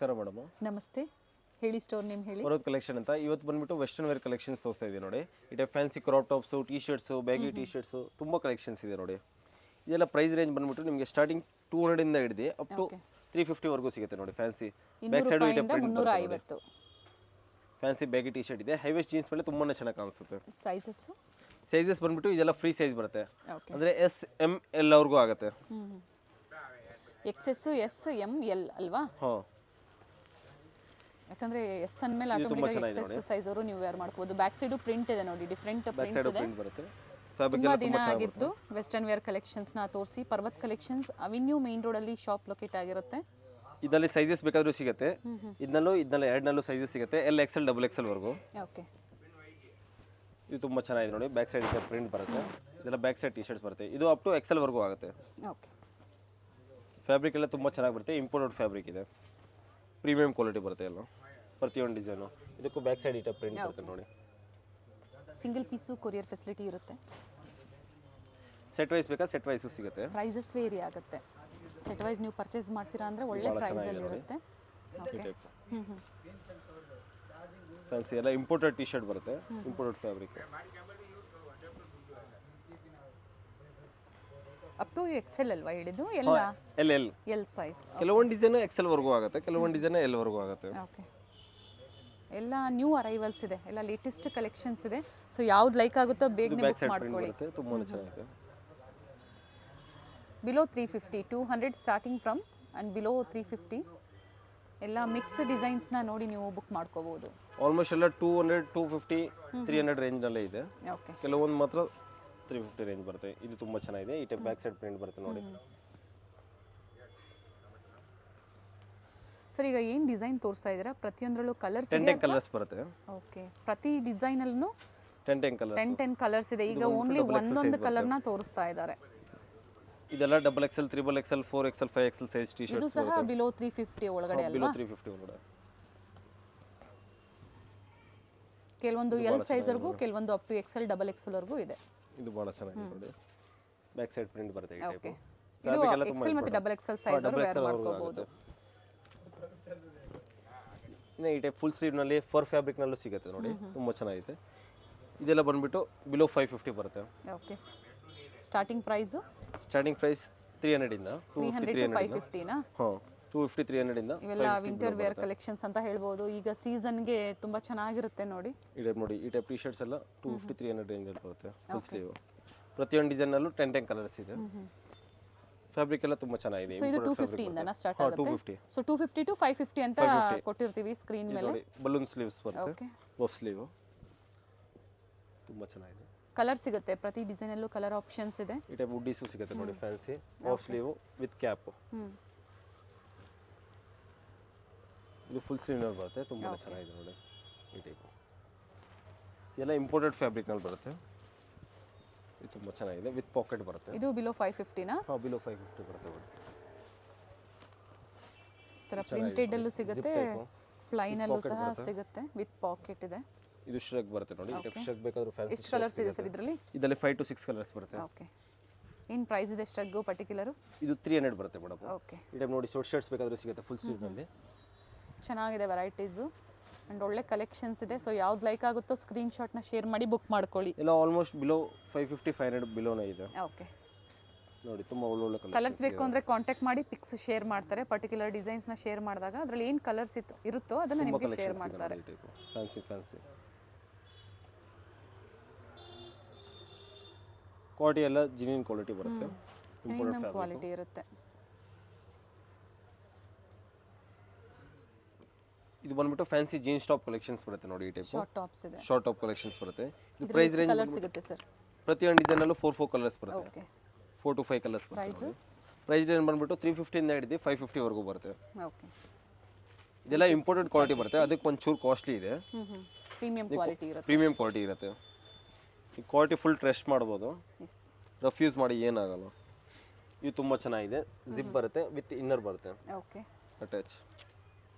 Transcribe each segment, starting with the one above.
Sir madam ನಮಸ್ತೆ, ಹೇಳಿ store name ಹೇಳಿ. ಬರೋದು ಕಲೆಕ್ಷನ್ ಅಂತ ಇವತ್ತು ಬಂದ್ಬಿಟ್ಟು ವೆಸ್ಟರ್ನ್ ವೇರ್ ಕಲೆಕ್ಷನ್ಸ್ ತೋರಿಸ್ತಾ ಇದೀವಿ ನೋಡಿ. ಇದೆ fancy crop tops, T shirts, baggy T shirts ತುಂಬ ಕಲೆಕ್ಷನ್ಸ್ ಇದೆ ನೋಡಿ. ಇದೆಲ್ಲ ಪ್ರೈಸ್ ರೇಂಜ್ ಬಂದ್ಬಿಟ್ಟು ನಿಮಗೆ ಸ್ಟಾರ್ಟಿಂಗ್ 200 ಇಂದ ಹಿಡಿದು ಅಪ್ ಟು 350 ವರೆಗೂ ಸಿಗುತ್ತೆ ನೋಡಿ. ಫ್ಯಾನ್ಸಿ ಬ್ಯಾಕ್ ಸೈಡ್ ಇದೆ, 350. ಫ್ಯಾನ್ಸಿ ಬ್ಯಾಗಿ ಟಿ ಶರ್ಟ್ ಇದೆ. ಹೈ ವೇಸ್ಟ್ ಜೀನ್ಸ್ ಮೇಲೆ ತುಂಬಾನೇ ಚೆನ್ನಾಗಿ ಕಾಣಿಸುತ್ತೆ. ಸೈಜಸ್ ಬಂದ್ಬಿಟ್ಟು ಇದೆಲ್ಲ ಫ್ರೀ ಸೈಜ್ ಬರುತ್ತೆ, ಓಕೆ. ಅಂದ್ರೆ ಎಸ್ ಎಂ ಎಲ್ ಅವ್ರಿಗೂ ಆಗುತ್ತೆ. ಎಕ್ಸೆಸ್ ಎಸ್ ಎಂ ಎಲ್ ಅಲ್ವಾ? ಹಾಂ, ಯಾಕಂದ್ರೆ ಎಸ್ ಅಂದಮೇಲೆ ಆಟೋಮೆಟಿಕ್ ಎಕ್ಸೆಸ್ ಸೈಜ್ ಅವರು ನೀವು ವೇರ್ ಮಾಡ್ಬೋದು. ಬ್ಯಾಕ್ ಸೈಡು ಪ್ರಿಂಟ್ ಇದೆ ನೋಡಿ, ಡಿಫ್ರೆಂಟ್ ಪ್ರಿಂಟ್ಸ್ ಇದೆ. ಬರುತ್ತೆ. ತುಂಬಾ ದಿನ ಆಗಿತ್ತು ವೆಸ್ಟರ್ನ್ ವೇರ್ ಕಲೆಕ್ಷನ್ಸ್ ನ ತೋರಿಸಿ. Parvat collections avenue main road ಅಲ್ಲಿ ಶಾಪ್ ಲೊಕೇಟ್ ಆಗಿರುತ್ತೆ. ಇದರಲ್ಲಿ ಸೈಜಸ್ ಬೇಕಾದ್ರೂ ಸಿಗುತ್ತೆ. ಇದನ್ನಲ್ಲೂ ಎರಡನಲ್ಲೂ ಸೈಜಸ್ ಸಿಗುತ್ತೆ, ಎಲ್ ಎಕ್ಸೆಲ್ ಡಬಲ್ ಎಕ್ಸೆಲ್ ವರೆಗೂ. ಓಕೆ, ಇದು ತುಂಬಾ ಚೆನ್ನಾಗಿದೆ ನೋಡಿ. ಬ್ಯಾಕ್ ಸೈಡ್ ಇದೆ ಪ್ರಿಂಟ್ ಬರುತ್ತೆ. ಇದೆಲ್ಲ ಬ್ಯಾಕ್ ಸೈಡ್ ಟಿ ಶರ್ಟ್ಸ್ ಬರುತ್ತೆ. ಇದು ಅಪ್ ಟು ಎಕ್ಸೆಲ್ ವರೆಗೂ ಆಗುತ್ತೆ. ಓಕೆ. ಫ್ಯಾಬ್ರಿಕ್ ಎಲ್ಲ ತುಂಬಾ ಚೆನ್ನಾಗಿ ಬರುತ್ತೆ. ಇಂಪೋರ್ಟೆಡ್ ಫ್ಯಾಬ್ರಿಕ್ ಇದೆ, ಪ್ರೀಮಿಯಂ ಕ್ವಾಲಿಟಿ ಬರುತ್ತೆ ಎಲ್ಲ. ಪ್ರತಿಯೊಂದು ಡಿಸೈನು ಇದಕ್ಕೂ ಬ್ಯಾಕ್ ಸೈಡ್ ಇಟ್ಟ ಪ್ರಿಂಟ್ ಬರುತ್ತೆ ನೋಡಿ. ಸಿಂಗಲ್ ಪೀಸು ಕೊರಿಯರ್ ಫೆಸಿಲಿಟಿ ಇರುತ್ತೆ. ಸೆಟ್ ವೈಸ್ ಬೇಕಾ ಸೆಟ್ ವೈಸು ಸಿಗುತ್ತೆ. ಪ್ರೈಸಸ್ ವೇರಿ ಆಗುತ್ತೆ. ಸೆಟ್ ವೈಸ್ ನೀವು ಪರ್ಚೇಸ್ ಮಾಡ್ತೀರಾ ಅಂದ್ರೆ ಒಳ್ಳೆ ಪ್ರೈಸ್ ಅಲ್ಲಿ ಇರುತ್ತೆ. ಓಕೆ. ಫ್ಯಾನ್ಸಿ ಎಲ್ಲ ಇಂಪೋರ್ಟೆಡ್ ಟಿ ಶರ್ಟ್ ಬರುತ್ತೆ, imported fabric. Up to XL ಅಲ್ವಾ ಹೇಳಿದ್ದು? ಎಲ್ಲ ಎಲ್ ಎಲ್ ಎಲ್ ಸೈಜ್. ಕೆಲವೊಂದು ಡಿಸೈನ್ ಎಕ್ಸೆಲ್ ವರೆಗೂ ಆಗುತ್ತೆ, ಕೆಲವೊಂದು ಡಿಸೈನ್ ಎಲ್ ವರೆಗೂ ಆಗುತ್ತೆ. ಓಕೆ. ಎಲ್ಲ ನ್ಯೂ ಅರೈವಲ್ಸ್ ಇದೆ, ಎಲ್ಲ ಲೇಟೆಸ್ಟ್ ಕಲೆಕ್ಷನ್ಸ್ ಇದೆ. ಸೊ ಯಾವ್ದು ಲೈಕ್ ಆಗುತ್ತೋ ಬೇಗನೆ ಬುಕ್ ಮಾಡ್ಕೊಳ್ಳಿ. ತುಂಬಾ ಚೆನ್ನಾಗಿದೆ. Below 350, 200 starting from and below 350 ಎಲ್ಲ ಮಿಕ್ಸ್ ಡಿಸೈನ್ಸ್ನ ನೋಡಿ ನೀವು ಬುಕ್ ಮಾಡ್ಕೋಬೋದು. ಆಲ್ಮೋಸ್ಟ್ ಎಲ್ಲ 200, 250, 300 ರೇಂಜ್ನಲ್ಲೇ ಇದೆ. ಓಕೆ. ಕೆಲವೊಂದು ಮಾತ್ರ 350 ರೇಂಜ್ ಬರುತ್ತೆ. ಇದು ತುಂಬ ಚೆನ್ನಾಗಿದೆ. ಈ ಟೈಪ್ ಬ್ಯಾಕ್ ಸೈಡ್ ಪ್ರಿಂಟ್ ಬರುತ್ತೆ ನೋಡಿ. ಸರ್, ಈಗ ಏನು ಡಿಸೈನ್ ತೋರಿಸ್ತಾ ಇದ್ದೀರಾ? ಪ್ರತಿಯೊಂದರಲ್ಲೂ ಕಲರ್ಸ್ ಇದೆ, 10 ಕಲರ್ಸ್ ಬರುತ್ತೆ. ಓಕೆ. ಪ್ರತಿ ಡಿಸೈನಲ್ಲೂ 10 ಕಲರ್ಸ್, 10 ಕಲರ್ಸ್ ಇದೆ. ಈಗ ಓನ್ಲಿ ಒಂದೊಂದು ಕಲರ್ನ ತೋರಿಸ್ತಾ ಇದ್ದಾರೆ. ಇದೆಲ್ಲ double XL, triple Excel, 4XL, 5XL size T ಇದು ಶರ್ಟ್ಸ್ ಸಹ ಬಿಲೋ 350 ಒಳಗಡೆ ಬಿಲೋ ಅಲ್ವಾ? 350 ಒಳಗಡೆ. ಕೆಲವೊಂದು ಎಲ್ ಸೈಜ್ ವರೆಗೂ, ಕೆಲವೊಂದು up to XL, double XL ವರೆಗೂ ಇದೆ. ಇದು ಬಹಳ ಚೆನ್ನಾಗಿದೆ ನೋಡಿ. ಬ್ಯಾಕ್ ಸೈಡ್ ಪ್ರಿಂಟ್ ಬರುತ್ತೆ ಈ ಟೈಪ್. ಓಕೆ. ಇದು ಎಕ್ಸೆಲ್ ಮತ್ತು ಡಬಲ್ ಎಕ್ಸೆಲ್ ಸೈಜ್ ಅವರು ವೇರ್ ಮಾಡ್ಕೋಬಹುದು. ಇನ್ನು ಈ ಟೈಪ್ ಫುಲ್ ಸ್ಲೀವ್ ನಲ್ಲಿ ಫರ್ ಫ್ಯಾಬ್ರಿಕ್ ನಲ್ಲೂ ಸಿಗುತ್ತೆ ನೋಡಿ. ತುಂಬಾ ಚೆನ್ನಾಗಿದೆ. ಇದೆಲ್ಲ ಬಂದ್ಬಿಟ್ಟು ಬಿಲೋ 550 ಬರುತ್ತೆ. ಓಕೆ. ಸ್ಟಾರ್ಟಿಂಗ್ ಪ್ರೈಸ್ 300 ಇಂದ 300 to 550 ನಾ? ಹಾಂ, 250, 300 ಇಂದ ಇವೆಲ್ಲ ವಿಂಟರ್ ವೇರ್ ಕಲೆಕ್ಷನ್ಸ್ ಅಂತ ಹೇಳ್ಬೋದು. ಈಗ ಸೀಸನ್ಗೆ ತುಂಬಾ ಚೆನ್ನಾಗಿರುತ್ತೆ ನೋಡಿ. ಈ ಟೈಪ್ ನೋಡಿ. ಈ ಟೈಪ್ ಟಿ ಶರ್ಟ್ಸ್ ಎಲ್ಲ 250, 300 ರೇಂಜ್ ಅಲ್ಲಿ ಬರುತ್ತೆ. ಫುಲ್ ಸ್ಲೀವ್ ಪ್ರತಿಯೊಂದು ಡಿಸೈನ್ ನಲ್ಲೂ 10 ಕಲರ್ಸ್ ಇದೆ. ಫ್ಯಾಬ್ರಿಕ್ ಎಲ್ಲ ತುಂಬಾ ಚೆನ್ನಾಗಿದೆ. ಸೊ ಇದು 250 ಇಂದ ಸ್ಟಾರ್ಟ್ ಆಗುತ್ತೆ. 250. ಸೊ 250 to 550 ಅಂತ ಕೊಟ್ಟಿರ್ತೀವಿ ಸ್ಕ್ರೀನ್ ಮೇಲೆ. ಬಲೂನ್ ಸ್ಲೀವ್ಸ್ ಬರುತ್ತೆ. ಓಕೆ. ಪಫ್ ಸ್ಲೀವ್ ತುಂಬಾ ಚೆನ್ನಾಗಿದೆ. ಕಲರ್ ಸಿಗುತ್ತೆ, ಪ್ರತಿ ಡಿಸೈನ್ ಅಲ್ಲೂ ಕಲರ್ ಆಪ್ಷನ್ಸ್ ಇದೆ. ಈ ಟೈಪ್ ವುಡ್ಡೀಸು ಸಿಗುತ್ತೆ ನೋಡಿ. Fancy puff sleeve with cap. ಇದು ಫುಲ್ ಸ್ಲೀವ್ ನಲ್ಲಿ ಬರುತ್ತೆ. ತುಂಬಾ ಚೆನ್ನಾಗಿದೆ ನೋಡಿ. ಈ ಟೈಪ್ ಎಲ್ಲ ಇಂಪೋರ್ಟೆಡ್ ಫ್ಯಾಬ್ರಿಕ್ ನಲ್ಲಿ ಬರುತ್ತೆ. ಇದು ತುಂಬಾ ಚೆನ್ನಾಗಿದೆ. ವಿತ್ ಪಾಕೆಟ್ ಬರುತ್ತೆ. ಇದು ಬಿಲೋ 550 ನಾ? ಹಾಂ, ಬಿಲೋ 550 ಬರುತ್ತೆ. ತರ ಪ್ರಿಂಟೆಡ್ ಅಲ್ಲೂ ಸಿಗುತ್ತೆ, ಪ್ಲೈನ್ ಅಲ್ಲೂ ಸಹ ಸಿಗುತ್ತೆ, ವಿತ್ ಪಾಕೆಟ್ ಇದೆ. ಇದು ಶ್ರಗ್ ಬರುತ್ತೆ ನೋಡಿ. ಈ ಟೈಪ್ ಶ್ರಗ್ ಬೇಕಾದ್ರೂ ಫ್ಯಾನ್ಸಿ. ಎಷ್ಟು ಕಲರ್ಸ್ ಇದೆ ಸರ್ ಇದರಲ್ಲಿ? ಇದರಲ್ಲಿ 5 to 6 ಕಲರ್ಸ್ ಬರುತ್ತೆ. ಓಕೆ. ಏನು ಪ್ರೈಸ್ ಇದೆ ಶ್ರಗ್ ಪರ್ಟಿಕ್ಯುಲರ್? ಇದು 300 ಬರುತ್ತೆ ಮೇಡಮ್. ಓಕೆ. ಈ ಟೈಪ್ ನೋಡಿ ಶಾರ್ಟ್ ಶರ್ಟ್ಸ್ ಬೇಕಾದ್ರೂ ಸಿಗುತ್ತೆ ಫುಲ್ ಸ್ಲೀವ್ ನಲ್ಲಿ. ಚೆನ್ನಾಗಿದೆ ವೆರೈಟೀಸು ಆ್ಯಂಡ್ ಒಳ್ಳೆ ಕಲೆಕ್ಷನ್ಸ್ ಇದೆ. ಸೊ ಯಾವ್ದು ಲೈಕ್ ಆಗುತ್ತೋ ಸ್ಕ್ರೀನ್ ಶಾಟ್ನ ಶೇರ್ ಮಾಡಿ ಬುಕ್ ಮಾಡ್ಕೊಳ್ಳಿ. ಎಲ್ಲ ಆಲ್ಮೋಸ್ಟ್ ಬಿಲೋ 550, 500 ಬಿಲೋನೇ ಇದೆ ಓಕೆ. ನೋಡಿ. ತುಂಬ ಒಳ್ಳೊಳ್ಳೆ ಕಲರ್ಸ್ ಬೇಕು ಅಂದರೆ ಕಾಂಟ್ಯಾಕ್ಟ್ ಮಾಡಿ ಪಿಕ್ಸ್ ಶೇರ್ ಮಾಡ್ತಾರೆ. ಪರ್ಟಿಕ್ಯುಲರ್ ಡಿಸೈನ್ಸ್ನ ಶೇರ್ ಮಾಡಿದಾಗ ಅದರಲ್ಲಿ ಏನು ಕಲರ್ಸ್ ಇರುತ್ತೋ ಅದನ್ನು ನಿಮಗೆ ಶೇರ್ ಮಾಡ್ತಾರೆ. ಫ್ಯಾನ್ಸಿ ಕ್ವಾಲಿಟಿ ಎಲ್ಲ ಜಿನಿನ್ ಕ್ವಾಲಿಟಿ ಬರುತ್ತೆ. ಪ್ರೀಮಿಯಂ ಕ್ವಾಲಿಟಿ ಇರುತ್ತೆ. ಇದು ಬಂದ್ಬಿಟ್ಟು ಫ್ಯಾನ್ಸಿ ಜೀನ್ಸ್ ಟಾಪ್ ಕಲೆಕ್ಷನ್ಸ್ ಬರುತ್ತೆ ನೋಡಿ. ಈ ಟೈಪ್ ಶಾರ್ಟ್ ಟಾಪ್ಸ್ ಇದೆ. ಶಾರ್ಟ್ ಟಾಪ್ ಕಲೆಕ್ಷನ್ಸ್ ಬರುತ್ತೆ. ಇದು ಪ್ರೈಸ್ ರೇಂಜ್ ಕಲರ್ ಸಿಗುತ್ತೆ ಸರ್? ಪ್ರತಿಯೊಂದು ಡಿಸೈನ್ ಅಲ್ಲೂ 4 ಕಲರ್ಸ್ ಬರುತ್ತೆ. ಓಕೆ. 4 to 5 ಕಲರ್ಸ್ ಬರುತ್ತೆ. ಪ್ರೈಸ್ ರೇಂಜ್ ಬಂದ್ಬಿಟ್ಟು 350 ಇಂದ ಹಿಡಿದು 550 ವರೆಗೂ ಬರುತ್ತೆ. ಓಕೆ. ಇದೆಲ್ಲ ಇಂಪೋರ್ಟೆಡ್ ಕ್ವಾಲಿಟಿ ಬರುತ್ತೆ. ಅದಕ್ಕೆ ಒಂಚೂರು ಕಾಸ್ಟ್ಲಿ ಇದೆ. ಪ್ರೀಮಿಯಂ ಕ್ವಾಲಿಟಿ ಇರುತ್ತೆ. ಪ್ರೀಮಿಯಂ ಕ್ವಾಲಿಟಿ ಇರುತ್ತೆ. ಈ ಕ್ವಾಲಿಟಿ ಫುಲ್ ಟ್ರೆಸ್ಟ್ ಮಾಡ್ಬೋದು. ಎಸ್. ರಫ್ ಯೂಸ್ ಮಾಡಿ ಏನಾಗಲ್ಲ. ಇದು ತುಂಬ ಚೆನ್ನಾಗಿದೆ. ಜಿಪ್ ಬರುತ್ತೆ, ವಿತ್ ಇನ್ನರ್ ಬರುತ್ತೆ. ಓಕೆ. ಅಟ್ಯಾಚ್.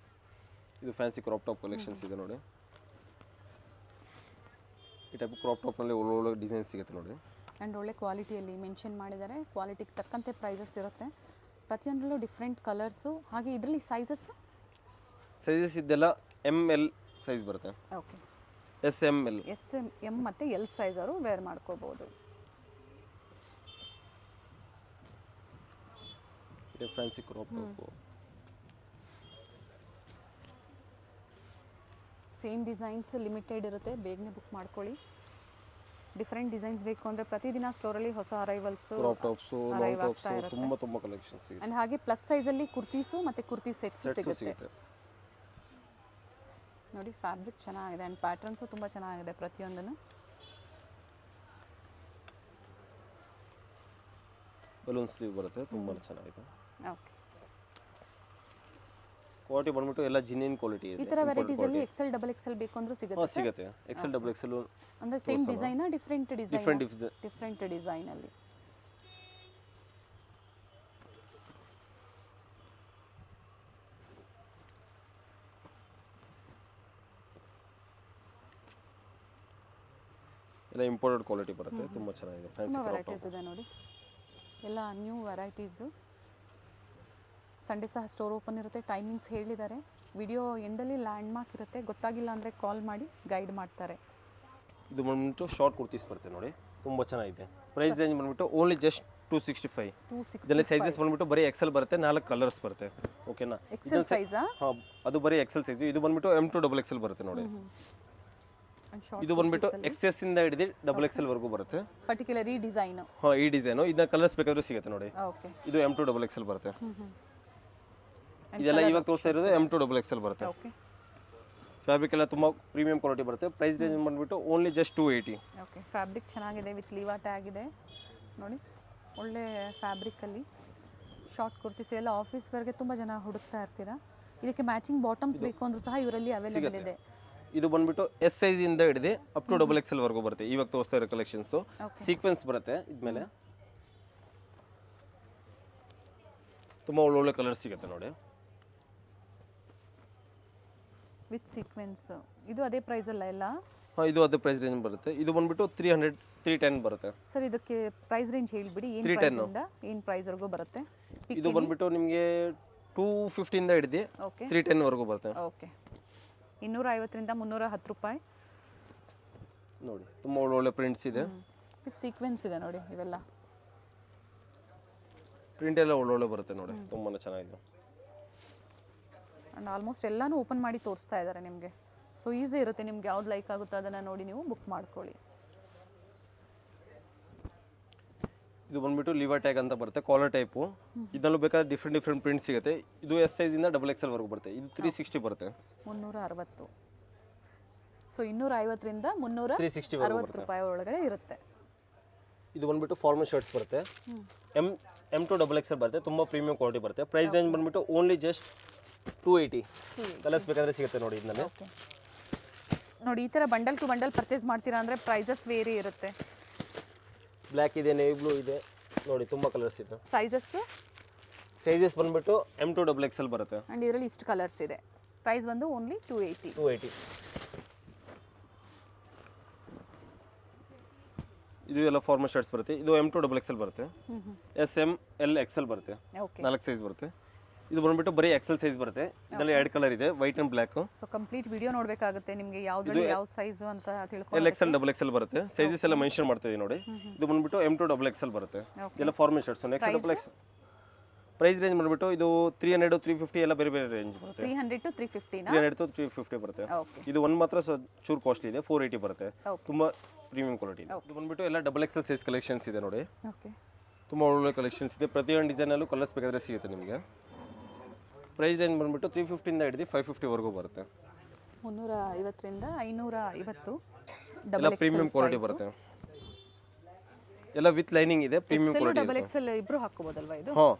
ಇದು ಫ್ಯಾನ್ಸಿ ಕ್ರಾಪ್ ಟಾಪ್ ಕಲೆಕ್ಷನ್ಸ್ ಇದೆ ನೋಡಿ. ಈ ಟೈಪ್ ಕ್ರಾಪ್ ಟಾಪ್ನಲ್ಲಿ ಒಳ್ಳೊಳ್ಳೆ ಡಿಸೈನ್ ಸಿಗುತ್ತೆ ನೋಡಿ. ಆ್ಯಂಡ್ ಒಳ್ಳೆ ಕ್ವಾಲಿಟಿಯಲ್ಲಿ ಮೆನ್ಷನ್ ಮಾಡಿದ್ದಾರೆ. ಕ್ವಾಲಿಟಿಗೆ ತಕ್ಕಂತೆ ಪ್ರೈಸಸ್ ಇರುತ್ತೆ. ಪ್ರತಿಯೊಂದರಲ್ಲೂ ಡಿಫ್ರೆಂಟ್ ಕಲರ್ಸು. ಹಾಗೆ ಇದರಲ್ಲಿ ಸೈಜಸ್ ಸೈಜಸ್ ಇದೆಲ್ಲ ML ಸೈಜ್ ಬರುತ್ತೆ, ಓಕೆ. SML. SM ಮತ್ತು L ಸೈಜ್ ಅವರು ವೇರ್ ಮಾಡ್ಕೋಬೋದು. ಇದೆ fancy crop top. Same designs limited ಇರುತ್ತೆ, ಬೇಗನೆ ಬುಕ್ ಮಾಡ್ಕೊಳ್ಳಿ. ಡಿಫ್ರೆಂಟ್ ಡಿಸೈನ್ಸ್ ಬೇಕು ಅಂದರೆ ಪ್ರತಿದಿನ ಸ್ಟೋರಲ್ಲಿ ಹೊಸ arrivals crop tops, long tops ತುಂಬ ಕಲೆಕ್ಷನ್ಸ್ ಇದೆ. ಆ್ಯಂಡ್ ಹಾಗೆ ಪ್ಲಸ್ ಸೈಜಲ್ಲಿ ಕುರ್ತೀಸು ಮತ್ತು ಕುರ್ತಿ ಸೆಟ್ಸ್ ಸಿಗುತ್ತೆ ನೋಡಿ. ಫ್ಯಾಬ್ರಿಕ್ ಚೆನ್ನಾಗಿದೆ ಆ್ಯಂಡ್ ಪ್ಯಾಟರ್ನ್ಸು ತುಂಬ ಚೆನ್ನಾಗಿದೆ ಪ್ರತಿಯೊಂದನ್ನು. ಬಲೂನ್ ಸ್ಲೀವ್ ಬರುತ್ತೆ, ತುಂಬ ಚೆನ್ನಾಗಿದೆ. ಓಕೆ. ಕ್ವಾಲಿಟಿ ಬಂದ್ಬಿಟ್ಟು ಎಲ್ಲ ಜಿನಿಯನ್ ಕ್ವಾಲಿಟಿ ಇದೆ. ಈ ಥರ ವೆರೈಟೀಸಲ್ಲಿ XL XXL ಬೇಕು ಅಂದ್ರೂ ಸಿಗುತ್ತೆ. ಸಿಗುತ್ತೆ. XL XXL ಅಂದರೆ ಸೇಮ್ ಡಿಸೈನಾ ಡಿಫ್ರೆಂಟ್ ಡಿಸೈನಲ್ಲಿ. ಎಲ್ಲ ಇಂಪೋರ್ಟೆಡ್ ಕ್ವಾಲಿಟಿ ಬರುತ್ತೆ, ತುಂಬ ಚೆನ್ನಾಗಿದೆ. ಫ್ಯಾನ್ಸಿ ವೆರೈಟೀಸ್ ಇದೆ ನೋಡಿ, ಎಲ್ಲ ನ್ಯೂ ವೆರೈಟೀಸು. ಸಂಡೇ ಸಹ ಸ್ಟೋರ್ ಓಪನ್ ಇರುತ್ತೆ. ಟೈಮಿಂಗ್ಸ್ ಹೇಳಿದ್ದಾರೆ. ವಿಡಿಯೋ ಎಂಡಲ್ಲಿ ಲ್ಯಾಂಡ್ ಮಾರ್ಕ್ ಇರುತ್ತೆ, ಗೊತ್ತಾಗಿಲ್ಲ ಅಂದರೆ ಕಾಲ್ ಮಾಡಿ ಗೈಡ್ ಮಾಡ್ತಾರೆ. ಇದು ಬಂದ್ಬಿಟ್ಟು ಶಾರ್ಟ್ ಕುರ್ತೀಸ್ ಬರುತ್ತೆ ನೋಡಿ, ತುಂಬ ಚೆನ್ನಾಗಿದೆ. ಪ್ರೈಸ್ ರೇಂಜ್ ಬಂದ್ಬಿಟ್ಟು ಓನ್ಲಿ ಜಸ್ಟ್ 265. ಇದರಲ್ಲಿ ಸೈಜಸ್ ಬಂದ್ಬಿಟ್ಟು ಬರೀ XL ಬರುತ್ತೆ, 4 ಕಲರ್ಸ್ ಬರುತ್ತೆ. ಓಕೆನಾ? XL ಸೈಜಾ? ಹಾಂ, ಅದು ಬರೀ XL ಸೈಜು. ಇದು ಬಂದ್ಬಿಟ್ಟು M2 XXL ಬರುತ್ತೆ ನೋಡಿ. ಇದು ಬಂದ್ಬಿಟ್ಟು XS ಇಂದ ಹಿಡಿದು XXL ವರೆಗೂ ಬರುತ್ತೆ. ಪರ್ಟಿಕ್ಯುಲರ್ ಈ ಡಿಸೈನು. ಹಾಂ, ಈ ಡಿಸೈನು. ಇದನ್ನ ಕಲರ್ಸ್ ಬೇಕಾದ್ರೂ ಸಿಗುತ್ತೆ ನೋಡಿ. ಓಕೆ. ಇದು M2 XXL ಬರುತ್ತೆ. ಇದೆಲ್ಲ ಇವಾಗ ತೋರಿಸ್ತಾ ಇರೋದು M2 XXL ಬರುತ್ತೆ. ಓಕೆ. ಫ್ಯಾಬ್ರಿಕ್ ಎಲ್ಲ ತುಂಬ ಪ್ರೀಮಿಯಂ ಕ್ವಾಲಿಟಿ ಬರುತ್ತೆ. ಪ್ರೈಸ್ ರೇಂಜ್ ಬಂದ್ಬಿಟ್ಟು ಓನ್ಲಿ ಜಸ್ಟ್ 280. ಓಕೆ. ಫ್ಯಾಬ್ರಿಕ್ ಚೆನ್ನಾಗಿದೆ, ವಿತ್ ಲೀವಾ ಟ್ಯಾಗ್ ಇದೆ ನೋಡಿ. ಒಳ್ಳೆ ಫ್ಯಾಬ್ರಿಕಲ್ಲಿ ಶಾರ್ಟ್ ಕುರ್ತೀಸ್ ಎಲ್ಲ ಆಫೀಸ್ ವೇರ್ಗೆ ತುಂಬ ಜನ ಹುಡುಕ್ತಾ ಇರ್ತೀರಾ. ಇದಕ್ಕೆ ಮ್ಯಾಚಿಂಗ್ ಬಾಟಮ್ಸ್ ಬೇಕು ಅಂದ್ರೂ ಸಹ ಇವರಲ್ಲಿ ಅವೈಲೇಬಲ್ ಇದೆ. ಇದು ಬಂದ್ಬಿಟ್ಟು S ಸೈಜ್ ಇಂದ ಹಿಡಿದು ಅಪ್ ಟು XXL ವರೆಗೂ ಬರುತ್ತೆ. ಇವಾಗ ತೋರಿಸ್ತಾ ಇರೋ ಕಲೆಕ್ಷನ್ಸ್ ಸೀಕ್ವೆನ್ಸ್ ಬರುತ್ತೆ. ಇದ್ಮೇಲೆ ತುಂಬ ಒಳ್ಳೊಳ್ಳೆ ಕಲರ್ ಸಿಗುತ್ತೆ ನೋಡಿ, ವಿತ್ ಸೀಕ್ವೆನ್ಸ್. ಇದು ಅದೇ ಪ್ರೈಸ್ ಅಲ್ಲ ಎಲ್ಲ? ಹಾಂ, ಇದು ಅದೇ ಪ್ರೈಸ್ ರೇಂಜ್ ಬರುತ್ತೆ. ಇದು ಬಂದ್ಬಿಟ್ಟು 310 ಬರುತ್ತೆ. ಸರ್ ಇದಕ್ಕೆ ಪ್ರೈಸ್ ರೇಂಜ್ ಹೇಳಿಬಿಡಿ, ಏನು ಪ್ರೈಸಿಂದ ಏನು ಪ್ರೈಸ್ವರೆಗೂ ಬರುತ್ತೆ? ಇದು ಬಂದ್ಬಿಟ್ಟು ನಿಮಗೆ 250 ಇಂದ ಹಿಡಿದು 310 ವರೆಗೂ ಬರುತ್ತೆ. ಓಕೆ. 250ರಿಂದ 310 ರೂಪಾಯಿ ನೋಡಿ. ತುಂಬ ಒಳ್ಳೊಳ್ಳೆ ಪ್ರಿಂಟ್ಸ್ ಇದೆ, ವಿತ್ ಸೀಕ್ವೆನ್ಸ್ ಇದೆ ನೋಡಿ. ಇವೆಲ್ಲ ಪ್ರಿಂಟ್ ಎಲ್ಲ ಒಳ್ಳೊಳ್ಳೆ ಬರುತ್ತೆ ನೋಡಿ, ತುಂಬಾ ಚೆನ್ನಾಗಿದೆ. ಆ್ಯಂಡ್ ಆಲ್ಮೋಸ್ಟ್ ಎಲ್ಲನೂ ಓಪನ್ ಮಾಡಿ ತೋರಿಸ್ತಾ ಇದ್ದಾರೆ ನಿಮಗೆ. ಸೊ ಈಸಿ ಇರುತ್ತೆ, ನಿಮ್ಗೆ ಯಾವ್ದು ಲೈಕ್ ಆಗುತ್ತೋ ಅದನ್ನು ನೋಡಿ ನೀವು ಬುಕ್ ಮಾಡ್ಕೊಳ್ಳಿ. ಇದು ಬಂದ್ಬಿಟ್ಟು ಲಿವರ್ ಟ್ಯಾಗ್ ಅಂತ ಬರುತ್ತೆ, ಕಾಲರ್ ಟೈಪು. ಇದರಲ್ಲೂ ಬೇಕಾದ್ರೆ ಡಿಫ್ರೆಂಟ್ ಪ್ರಿಂಟ್ ಸಿಗುತ್ತೆ. ಇದು S ಸೈಜ್ ಇಂದ XXL ವರೆಗೂ ಬರುತ್ತೆ. ಇದು 360 ಬರುತ್ತೆ, 360. ಸೊ 250ರಿಂದ 360 ರೂಪಾಯಿ ಒಳಗಡೆ ಇರುತ್ತೆ. ಇದು ಬಂದ್ಬಿಟ್ಟು ಫಾರ್ಮಲ್ ಶರ್ಟ್ಸ್ ಬರುತ್ತೆ. M2 XXL ಬರುತ್ತೆ, ತುಂಬ ಪ್ರೀಮಿಯಂ ಕ್ವಾಲಿಟಿ ಬರುತ್ತೆ. ಪ್ರೈಸ್ ರೇಂಜ್ ಬಂದ್ಬಿಟ್ಟು ಓನ್ಲಿ ಜಸ್ಟ್ 280. ಕಲರ್ಸ್ ಬೇಕಾದ್ರೆ ಸಿಗುತ್ತೆ ನೋಡಿ ಇದರಲ್ಲಿ. ನೋಡಿ, ಈ ಥರ ಬಂಡಲ್ ಟು ಬಂಡಲ್ ಪರ್ಚೇಸ್ ಮಾಡ್ತೀರಾ ಅಂದರೆ ಪ್ರೈಸಸ್ ವೇರಿ ಇರುತ್ತೆ. ಬ್ಲ್ಯಾಕ್ ಇದೆ, ನೇವಿ ಬ್ಲೂ ಇದೆ ನೋಡಿ, ತುಂಬ ಕಲರ್ಸ್ ಇದೆ. ಸೈಜಸ್ ಬಂದ್ಬಿಟ್ಟು M2 XXL ಬರುತ್ತೆ. ಆ್ಯಂಡ್ ಇದರಲ್ಲಿ ಇಷ್ಟು ಕಲರ್ಸ್ ಇದೆ. ಪ್ರೈಸ್ ಬಂದು ಓನ್ಲಿ 280. ಇದು ಎಲ್ಲ ಫಾರ್ಮಲ್ ಶರ್ಟ್ಸ್ ಬರುತ್ತೆ. ಇದು M2 XXL ಬರುತ್ತೆ. SM L XL ಬರುತ್ತೆ, 4 ಸೈಜ್ ಬರುತ್ತೆ. ಇದು ಬಂದ್ಬಿಟ್ಟು ಬರೀ XL ಸೈಜ್ ಬರುತ್ತೆ. ಇದರಲ್ಲಿ 2 ಕಲರ್ ಇದೆ, white and black. So complete video ನೋಡಬೇಕಾಗುತ್ತೆ ನಿಮಗೆ, ಯಾವುದ್ರಲ್ಲಿ ಯಾವ ಸೈಜ್ ಅಂತ ತಿಳ್ಕೊಂಡು. L XL XXL ಬರುತ್ತೆ. ಸೈಜಸ್ ಎಲ್ಲ ಮೆನ್ಷನ್ ಮಾಡ್ತೀವಿ ನೋಡಿ. ಇದು ಬಂದ್ಬಿಟ್ಟು M2 XXL ಬರುತ್ತೆ. ಇದೆಲ್ಲ formal shirts. Next XXL price range ಬಂದ್ಬಿಟ್ಟು ಇದು 300 350 ಎಲ್ಲ ಬೇರೆ ಬೇರೆ ರೇಂಜ್ ಬರುತ್ತೆ. 300 to 350 300 to 350 ಬರುತ್ತೆ. ಇದು ಒಂದು ಮಾತ್ರ ಚೂರು ಕಾಸ್ಟ್ಲಿ ಇದೆ, 480 ಬರುತ್ತೆ. ತುಂಬಾ ಪ್ರೀಮಿಯಂ ಕ್ವಾಲಿಟಿ ಇದೆ. ಇದು ಬಂದ್ಬಿಟ್ಟು ಎಲ್ಲ XXL ಸೈಜ್ ಕಲೆಕ್ಷನ್ಸ್ ಇದೆ ನೋಡಿ. ತುಂಬ ಒಳ್ಳೆ ಕಲೆಕ್ಷನ್ಸ್ ಇದೆ. ಪ್ರತಿಯೊಂದು ಡಿಸೈನಲ್ಲೂ ಕಲರ್ಸ್ ಬೇಕಾದರೆ ಸಿಗುತ್ತೆ ನಿಮಗೆ. ಪ್ರೈಸ್ ರೇಂಜ್ ಬಂದ್ಬಿಟ್ಟು 350 ಇಂದ ಹಿಡಿದು 550 ವರೆಗೂ ಬರುತ್ತೆ. 350ರಿಂದ 550 ಎಲ್ಲ ಪ್ರೀಮಿಯಂ ಕ್ವಾಲಿಟಿ ಬರುತ್ತೆ. ಎಲ್ಲ ವಿತ್ ಲೈನಿಂಗ್ ಇದೆ, ಪ್ರೀಮಿಯಂ ಕ್ವಾಲಿಟಿ. XXL ಇಬ್ರು ಹಾಕೋಬಹುದಲ್ವಾ ಇದು? ಹಾಂ,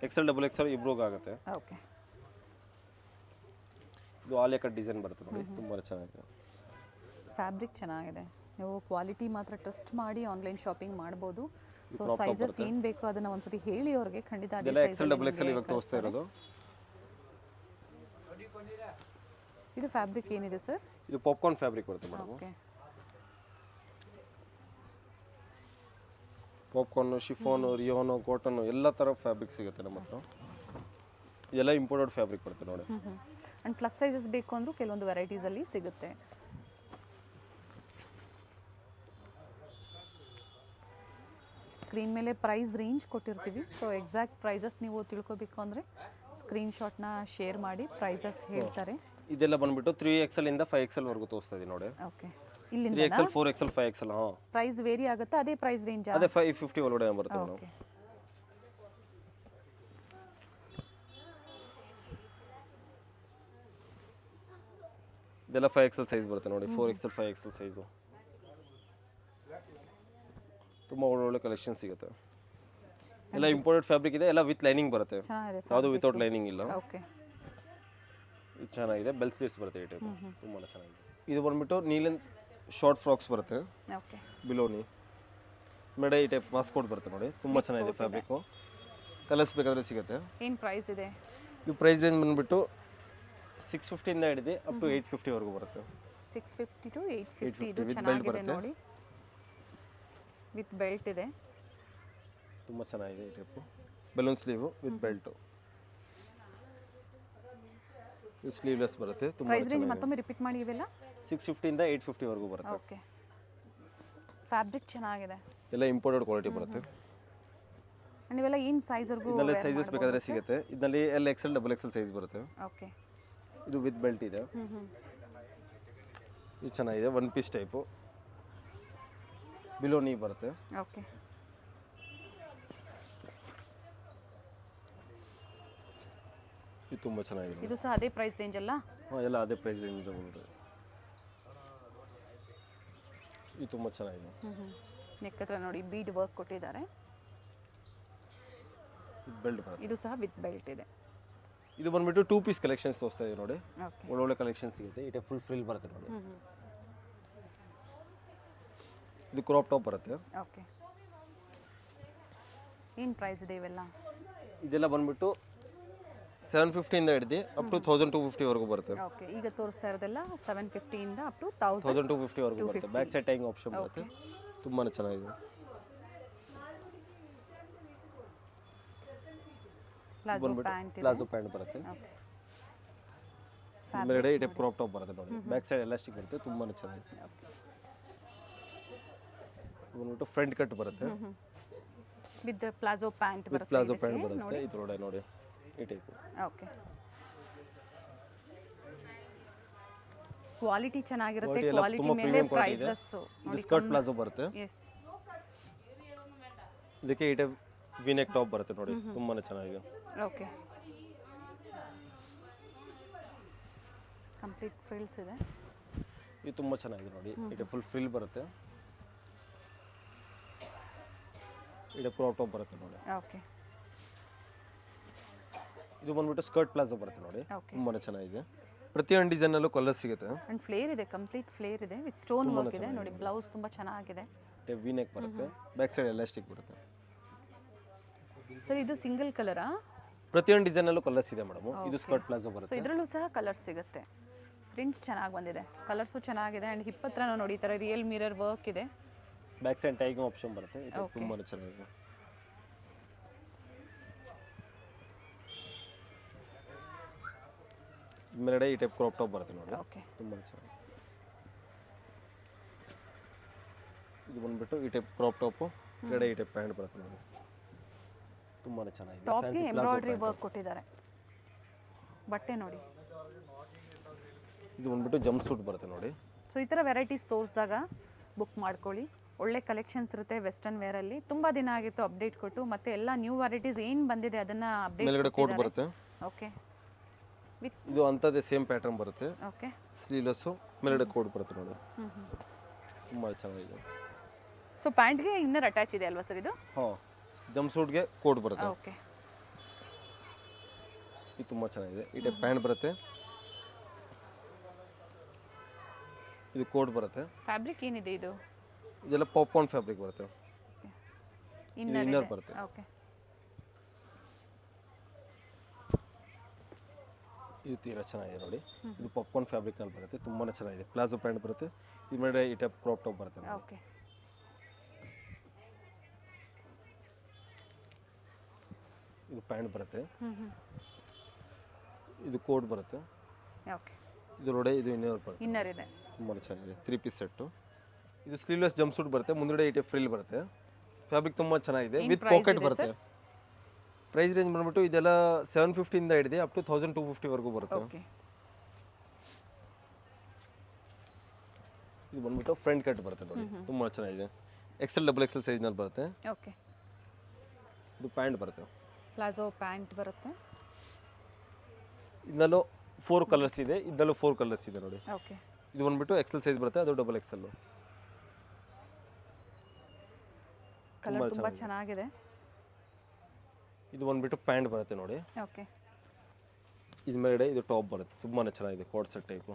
XL XXL ಇಬ್ರಿಗೂ ಆಗುತ್ತೆ. ಓಕೆ. ಇದು ಆಲಿಯಾ ಕಟ್ ಡಿಸೈನ್ ಬರುತ್ತೆ ನೋಡಿ, ತುಂಬ ಚೆನ್ನಾಗಿದೆ. ಫ್ಯಾಬ್ರಿಕ್ ಚೆನ್ನಾಗಿದೆ. ನೀವು ಕ್ವಾಲಿಟಿ ಮಾತ್ರ ಟ್ರಸ್ಟ್ ಮಾಡಿ ಆನ್ಲೈನ್ ಶಾಪಿಂಗ್ ಮಾಡ್ಬೋದು. ಸೊ ಸೈಜಸ್ ಏನು ಬೇಕೋ ಅದನ್ನು ಒಂದ್ಸತಿ ಹೇಳಿ ಅವ್ರಿಗೆ, ಖಂಡಿತ ಅದೇ ಸೈಜ್. XL XXL ಇವಾಗ ತೋರಿಸ್ತಾ ಇರೋದು. ಇದು ಫ್ಯಾಬ್ರಿಕ್ ಏನಿದೆ ಸರ್? ಇದು ಪಾಪ್ಕಾರ್ನ್ ಫ್ಯಾಬ್ರಿಕ್ ಬರುತ್ತೆ madam. Okay. Popcorn, chiffon, rayon, cotton ಎಲ್ಲ ಥರ ಫ್ಯಾಬ್ರಿಕ್ ಸಿಗುತ್ತೆ ನಮ್ಮ ಹತ್ರ. ಇದೆಲ್ಲ ಇಂಪೋರ್ಟೆಡ್ ಫ್ಯಾಬ್ರಿಕ್ ಬರುತ್ತೆ ನೋಡಿ. ಆ್ಯಂಡ್ ಪ್ಲಸ್ ಸೈಜಸ್ ಬೇಕು ಅಂದರೂ ಕೆಲವೊಂದು ವೆರೈಟೀಸಲ್ಲಿ ಸಿಗುತ್ತೆ. ಸ್ಕ್ರೀನ್ ಮೇಲೆ ಪ್ರೈಸ್ ರೇಂಜ್ ಕೊಟ್ಟಿರ್ತೀವಿ. ಸೊ ಎಕ್ಸಾಕ್ಟ್ ಪ್ರೈಸಸ್ ನೀವು ತಿಳ್ಕೊಬೇಕು ಅಂದರೆ ಸ್ಕ್ರೀನ್ಶಾಟ್ನ ಶೇರ್ ಮಾಡಿ ಪ್ರೈಸಸ್ ಹೇಳ್ತಾರೆ. ಇದೆಲ್ಲ ಬಂದ್ಬಿಟ್ಟು 3XL ಇಂದ 5XL ವರೆಗೂ ತೋರಿಸ್ತಾ ಇದೀನಿ ನೋಡಿ. ಓಕೆ, ಇಲ್ಲಿಂದ 3XL 4XL 5XL. ಹಾಂ, ಪ್ರೈಸ್ ವೇರಿ ಆಗುತ್ತಾ? ಅದೇ ಪ್ರೈಸ್ ರೇಂಜ್? ಅದೇ 550 ಒಳಗಡೆ ಬರುತ್ತೆ ಮೇಡಮ್. ಓಕೆ, ಇದೆಲ್ಲ 5XL ಸೈಜ್ ಬರುತ್ತೆ ನೋಡಿ. 4XL 5XL ಸೈಜು ತುಂಬ ಒಳ್ಳೊಳ್ಳೆ ಕಲೆಕ್ಷನ್ ಸಿಗುತ್ತೆ. ಎಲ್ಲ ಇಂಪೋರ್ಟೆಡ್ ಫ್ಯಾಬ್ರಿಕ್ ಇದೆ, ಎಲ್ಲ ವಿತ್ ಲೈನಿಂಗ್ ಬರುತ್ತೆ, ಚೆನ್ನಾಗಿದೆ. ಯಾವುದು ವಿತೌಟ್ ಲೈನಿಂಗ್ ಇಲ್ಲ. ಓಕೆ, ಇದು ಚೆನ್ನಾಗಿದೆ. ಬೆಲ್ ಸ್ಲೀವ್ಸ್ ಬರುತ್ತೆ ಈ ಟೈಪ್, ತುಂಬಾ ಚೆನ್ನಾಗಿದೆ. ಇದು ಬಂದ್ಬಿಟ್ಟು ನೀಲಿನ್ ಶಾರ್ಟ್ ಫ್ರಾಕ್ಸ್ ಬರುತ್ತೆ, ಓಕೆ, ಬಿಲೋನಿ ಮೇಡೆ ಈ ಟೈಪ್ ವಾಸ್ಕೋಟ್ ಬರುತ್ತೆ ನೋಡಿ. ತುಂಬ ಚೆನ್ನಾಗಿದೆ ಫ್ಯಾಬ್ರಿಕ್ಕು. ಕಲರ್ಸ್ ಬೇಕಾದರೆ ಸಿಗುತ್ತೆ. ಏನು ಪ್ರೈಸ್ ಇದೆ? ಇದು ಪ್ರೈಸ್ ರೇಂಜ್ ಬಂದ್ಬಿಟ್ಟು 650 ಇಂದ ಹಿಡಿದು ಅಪ್ ಟು 850 ವರೆಗೂ ಬರುತ್ತೆ. 650 to 850. 850 ಇದು with belt ಚೆನ್ನಾಗಿದೆ ಬರುತ್ತೆ. ನೋಡಿ, ವಿತ್ ಬೆಲ್ಟ್ ಇದೆ. ತುಂಬ ಚೆನ್ನಾಗಿದೆ ಈ type. Balloon sleeve with belt. ಇದು ಸ್ಲೀವ್ಲೆಸ್ ಬರುತ್ತೆ. ತುಂಬ ಪ್ರೈಸ್ ರೇಂಜ್ ಮತ್ತೊಮ್ಮೆ ರಿಪೀಟ್ ಮಾಡಿ. ಇವೆಲ್ಲ 650 ಇಂದ 850 ವರೆಗೂ ಬರುತ್ತೆ. ಓಕೆ, ಫ್ಯಾಬ್ರಿಕ್ ಚೆನ್ನಾಗಿದೆ. ಎಲ್ಲ ಇಂಪೋರ್ಟೆಡ್ ಕ್ವಾಲಿಟಿ ಬರುತ್ತೆ. ಆ್ಯಂಡ್ ಇವೆಲ್ಲ ಏನು ಸೈಜ್ವರೆಗೂ? ಇದರಲ್ಲಿ ಸೈಜಸ್ ಬೇಕಾದರೆ ಸಿಗುತ್ತೆ. ಇದರಲ್ಲಿ LXL XXL ಸೈಜ್ ಬರುತ್ತೆ. ಓಕೆ, ಇದು ವಿತ್ ಬೆಲ್ಟ್ ಇದೆ. ಇದು ಚೆನ್ನಾಗಿದೆ, ಒನ್ ಪೀಸ್ ಟೈಪು ಬಿಲೋನಿ ಬರುತ್ತೆ. ಓಕೆ, ಇದು ತುಂಬ ಚೆನ್ನಾಗಿದೆ. ಇದು ಸಹ ಅದೇ ಪ್ರೈಸ್ ರೇಂಜ್ ಅಲ್ಲ? ಹಾಂ, ಎಲ್ಲ ಅದೇ ಪ್ರೈಸ್ ರೇಂಜ್ ಬರುತ್ತೆ. ಇದು ತುಂಬ ಚೆನ್ನಾಗಿದೆ. ನೆಕ್ ಹತ್ರ ನೋಡಿ ಬೀಡ್ ವರ್ಕ್ ಕೊಟ್ಟಿದ್ದಾರೆ. ಇದು ಬೆಲ್ಟ್ ಬರುತ್ತೆ. ಇದು ಸಹ ವಿತ್ ಬೆಲ್ಟ್ ಇದೆ. ಇದು ಬಂದ್ಬಿಟ್ಟು 2 ಪೀಸ್ ಕಲೆಕ್ಷನ್ಸ್ ತೋರಿಸ್ತಾ ಇದೆ ನೋಡಿ. ಓಕೆ, ಒಳ್ಳೊಳ್ಳೆ ಕಲೆಕ್ಷನ್ ಸಿಗುತ್ತೆ. ಇದು ಫುಲ್ ಫ್ರಿಲ್ ಬರುತ್ತೆ ನೋಡಿ. ಇದು ಕ್ರಾಪ್ ಟಾಪ್ ಬರುತ್ತೆ. ಓಕೆ, ಏನು ಪ್ರೈಸ್ ಇದೆ ಇವೆಲ್ಲ? ಇದೆಲ್ಲ ಬಂದ್ಬಿಟ್ಟು 750 ಇಂದ ಹಿಡಿದು ಅಪ್ ಟು 1250 ವರೆಗೂ ಬರುತ್ತೆ. ಓಕೆ, ಈಗ ತೋರಿಸ್ತಾ ಇರೋದೆಲ್ಲ 750 ಇಂದ ಅಪ್ ಟು 1250 ವರೆಗೂ ಬರುತ್ತೆ. ಬ್ಯಾಕ್ ಸೈಡ್ ಟೈಂಗ್ ಆಪ್ಷನ್ ಬರುತ್ತೆ. ತುಂಬಾ ಚೆನ್ನಾಗಿದೆ. ಪ್ಲಾಜೋ ಪ್ಯಾಂಟ್ ಇದೆ. ಪ್ಲಾಜೋ ಪ್ಯಾಂಟ್ ಬರುತ್ತೆ. ಓಕೆ, ಮೇಲ್ಗಡೆ ಈ ಟೈಪ್ ಕ್ರಾಪ್ ಟಾಪ್ ಬರುತ್ತೆ ನೋಡಿ. ಬ್ಯಾಕ್ ಸೈಡ್ ಎಲಾಸ್ಟಿಕ್ ಬರುತ್ತೆ. ತುಂಬಾ ಚೆನ್ನಾಗಿದೆ. ಬಂದ್ಬಿಟ್ಟು ಫ್ರಂಟ್ ಕಟ್ ಬರುತ್ತೆ. With palazzo pant with palazzo pant ಬರುತ್ತೆ. ಇದು ನೋಡಿ ಈ ಟೈಪ್. ಓಕೆ, ಕ್ವಾಲಿಟಿ ಚೆನ್ನಾಗಿರುತ್ತೆ. ಕ್ವಾಲಿಟಿ ಮೇಲೆ ಪ್ರೈಸಸ್ ಇದು ಸ್ಕರ್ಟ್ ಪ್ಲಾಜೋ ಬರುತ್ತೆ. ಎಸ್, ಇದಕ್ಕೆ ಈ ಟೈಪ್ ವಿನೆಕ್ ಟಾಪ್ ಬರುತ್ತೆ ನೋಡಿ. ತುಂಬಾ ಚೆನ್ನಾಗಿದೆ. ಓಕೆ, ಕಂಪ್ಲೀಟ್ ಫ್ರಿಲ್ಸ್ ಇದೆ. ಇದು ತುಂಬಾ ಚೆನ್ನಾಗಿದೆ ನೋಡಿ. ಇದು ಫುಲ್ ಫ್ರಿಲ್ ಬರುತ್ತೆ. ಇದು ಕ್ರಾಪ್ ಟಾಪ್ ಬರುತ್ತೆ ನೋಡಿ. ಓಕೆ, ಇದು ಬಂದ್ಬಿಟ್ಟು ಸ್ಕರ್ಟ್ ಪ್ಲಾಜೋ ಬರುತ್ತೆ ನೋಡಿ. ಓಕೆ, ತುಂಬಾ ಚೆನ್ನಾಗಿದೆ. ಪ್ರತಿಯೊಂದು ಡಿಸೈನ್ ಅಲ್ಲೂ ಕಲರ್ ಸಿಗುತ್ತೆ. ಅಂಡ್ ಫ್ಲೇರ್ ಇದೆ, ಕಂಪ್ಲೀಟ್ ಫ್ಲೇರ್ ಇದೆ ವಿತ್ ಸ್ಟೋನ್ ವರ್ಕ್ ಇದೆ ನೋಡಿ. ಬ್ಲೌಸ್ ತುಂಬಾ ಚೆನ್ನಾಗಿದೆ. ವಿನೆಕ್ ಬರುತ್ತೆ. ಬ್ಯಾಕ್ ಸೈಡ್ ಎಲಾಸ್ಟಿಕ್ ಬರುತ್ತೆ. ಸರ್, ಇದು ಸಿಂಗಲ್ ಕಲರಾ? ಪ್ರತಿಯೊಂದು ಡಿಸೈನ್ ಅಲ್ಲೂ ಕಲರ್ಸ್ ಇದೆ ಮೇಡಮ್. ಇದು ಸ್ಕರ್ಟ್ ಪ್ಲಾಜೋ ಸೊ ಬರುತ್ತೆ. ಇದರಲ್ಲೂ ಸಹ ಕಲರ್ಸ್ ಸಿಗುತ್ತೆ. ಪ್ರಿಂಟ್ಸ್ ಚೆನ್ನಾಗಿ ಬಂದಿದೆ, ಕಲರ್ಸು ಚೆನ್ನಾಗಿದೆ. ಆ್ಯಂಡ್ ಹಿಪ್ ಹತ್ರ ನೋಡಿ ಈ ಥರ ರಿಯಲ್ ಮಿರರ್ ವರ್ಕ್ ಇದೆ. ಬ್ಯಾಕ್ ಸೈಡ್ ಟೈಗ್ ಆಪ್ಷನ್ ಬರುತ್ತೆ. ಇದು ತುಂಬಾ ಚೆನ್ನಾಗಿದೆ. ಮೇಲ್ಗಡೆ ಈ ಟೈಪ್ ಕ್ರಾಪ್ ಟಾಪ್ ಬರುತ್ತೆ ನೋಡಿ. ಓಕೆ, ತುಂಬಾ ಚೆನ್ನಾಗಿದೆ. ಇದು ಬಂದ್ಬಿಟ್ಟು ಈ ಟೈಪ್ ಕ್ರಾಪ್ ಟಾಪು, ಕೆಳಗಡೆ ಈ ಟೈಪ್ ಪ್ಯಾಂಟ್ ಬರುತ್ತೆ ನೋಡಿ. ತುಂಬಾ ಚೆನ್ನಾಗಿದೆ. ಟಾಪ್ಗೆ ಎಂಬ್ರಾಯ್ಡ್ರಿ ವರ್ಕ್ ಕೊಟ್ಟಿದ್ದಾರೆ. ಬಟ್ಟೆ ನೋಡಿ. ಇದು ಬಂದ್ಬಿಟ್ಟು ಜಂಪ್ ಸೂಟ್ ಬರುತ್ತೆ ನೋಡಿ. ಸೊ ಈ ಥರ ವೆರೈಟೀಸ್ ತೋರಿಸಿದಾಗ ಬುಕ್ ಮಾಡ್ಕೊಳ್ಳಿ. ಒಳ್ಳೆ ಕಲೆಕ್ಷನ್ಸ್ ಇರುತ್ತೆ ವೆಸ್ಟರ್ನ್ ವೇರಲ್ಲಿ. ತುಂಬ ದಿನ ಆಗಿತ್ತು ಅಪ್ಡೇಟ್ ಕೊಟ್ಟು. ಮತ್ತೆ ಎಲ್ಲ ನ್ಯೂ ವೆರೈಟೀಸ್ ಏನು ಬಂದಿದೆ ಅದನ್ನು ಮೇಲ್ಗಡೆ ಕೋಟ್ ಅಪ್ಡೇಟ್. ಬರುತ್ತೆ. ಓಕೆ, ವಿತ್ ಇದು ಅಂಥದ್ದೇ ಸೇಮ್ ಪ್ಯಾಟರ್ನ್ ಬರುತ್ತೆ. ಓಕೆ, ಸ್ಲೀವ್ಲೆಸ್ಸು, ಮೇಲ್ಗಡೆ ಕೋಟ್ ಬರುತ್ತೆ ನೋಡಿ. ತುಂಬ ಚೆನ್ನಾಗಿದೆ. ಸೊ ಪ್ಯಾಂಟ್ಗೆ ಇನ್ನರ್ ಅಟ್ಯಾಚ್ ಇದೆ ಅಲ್ವಾ ಸರ್ ಇದು? ಹಾಂ, ಜಂಪ್ ಸೂಟ್ಗೆ ಕೋಟ್ ಬರುತ್ತೆ. ಓಕೆ, ಇದು ತುಂಬ ಚೆನ್ನಾಗಿದೆ. ಈ ಟೈಪ್ ಪ್ಯಾಂಟ್ ಬರುತ್ತೆ. ಇದು ಕೋಟ್ ಬರುತ್ತೆ. ಫ್ಯಾಬ್ರಿಕ್ ಏನಿದೆ ಇದು? ಇದೆಲ್ಲ ಪಾಪ್ಕಾರ್ನ್ ಫ್ಯಾಬ್ರಿಕ್ ಬರುತ್ತೆ. ಇನ್ನರ್ ಬರುತ್ತೆ. ಓಕೆ, ಇದು ತೀರಾ ಚೆನ್ನಾಗಿದೆ ನೋಡಿ. ಇದು ಪಾಪ್ಕಾರ್ನ್ ಫ್ಯಾಬ್ರಿಕ್ನಲ್ಲಿ ಬರುತ್ತೆ. ತುಂಬಾ ಚೆನ್ನಾಗಿದೆ. ಪ್ಲಾಜೋ ಪ್ಯಾಂಟ್ ಬರುತ್ತೆ. ಈ ಮೇಲೆ ಈ ಟೈಪ್ ಕ್ರಾಪ್ ಟಾಪ್ ಬರುತ್ತೆ ನೋಡಿ. ಓಕೆ, ಇದು ಪ್ಯಾಂಟ್ ಬರುತ್ತೆ. ಇದು ಕೋಟ್ ಬರುತ್ತೆ. ಓಕೆ. ಇದು ನೋಡಿ, ಇದು ಇನ್ನರ್ ಬರುತ್ತೆ, ಇನ್ನರ್ ಇದೆ. ತುಂಬ ಚೆನ್ನಾಗಿದೆ. 3 ಪೀಸ್ ಸೆಟ್ಟು. ಇದು ಸ್ಲೀವ್ಲೆಸ್ ಜಂಪ್ ಸೂಟ್ ಬರುತ್ತೆ, ಮುಂದುಗಡೆ ಇಟೆ ಫ್ರಿಲ್ ಬರುತ್ತೆ. ಫ್ಯಾಬ್ರಿಕ್ ತುಂಬ ಚೆನ್ನಾಗಿದೆ, ವಿತ್ ಪಾಕೆಟ್ ಬರುತ್ತೆ. ಪ್ರೈಸ್ ರೇಂಜ್ ಬಂದ್ಬಿಟ್ಟು ಇದೆಲ್ಲ 750 ಇಂದ ಹಿಡಿದು ಅಪ್ ಟು 1250 ವರೆಗೂ ಬರುತ್ತೆ. ಓಕೆ. ಇದು ಬಂದ್ಬಿಟ್ಟು ಫ್ರಂಟ್ ಕಟ್ ಬರುತ್ತೆ ನೋಡಿ, ತುಂಬ ಚೆನ್ನಾಗಿದೆ. XL XXL ಸೈಜ್ನಲ್ಲಿ ಬರುತ್ತೆ. ಓಕೆ. ಇದು ಪ್ಯಾಂಟ್ ಬರುತ್ತೆ, ಪ್ಲಾಜೋ ಪ್ಯಾಂಟ್ ಬರುತ್ತೆ. ಇದರಲ್ಲೂ 4 ಕಲರ್ಸ್ ಇದೆ, ಇದರಲ್ಲೂ 4 ಕಲರ್ಸ್ ಇದೆ ನೋಡಿ. ಓಕೆ. ಇದು ಬಂದ್ಬಿಟ್ಟು XL ಸೈಜ್ ಬರುತ್ತೆ, ಅದು XXL. ಕಲರ್ ತುಂಬ ಚೆನ್ನಾಗಿದೆ. ಇದು ಬಂದ್ಬಿಟ್ಟು ಪ್ಯಾಂಟ್ ಬರುತ್ತೆ ನೋಡಿ. ಓಕೆ. ಇದು ಮೇಲ್ಗಡೆ ಇದು ಟಾಪ್ ಬರುತ್ತೆ, ತುಂಬಾ ಚೆನ್ನಾಗಿದೆ. ಕೋಟ್ ಸೆಟ್ ಟೈಪು,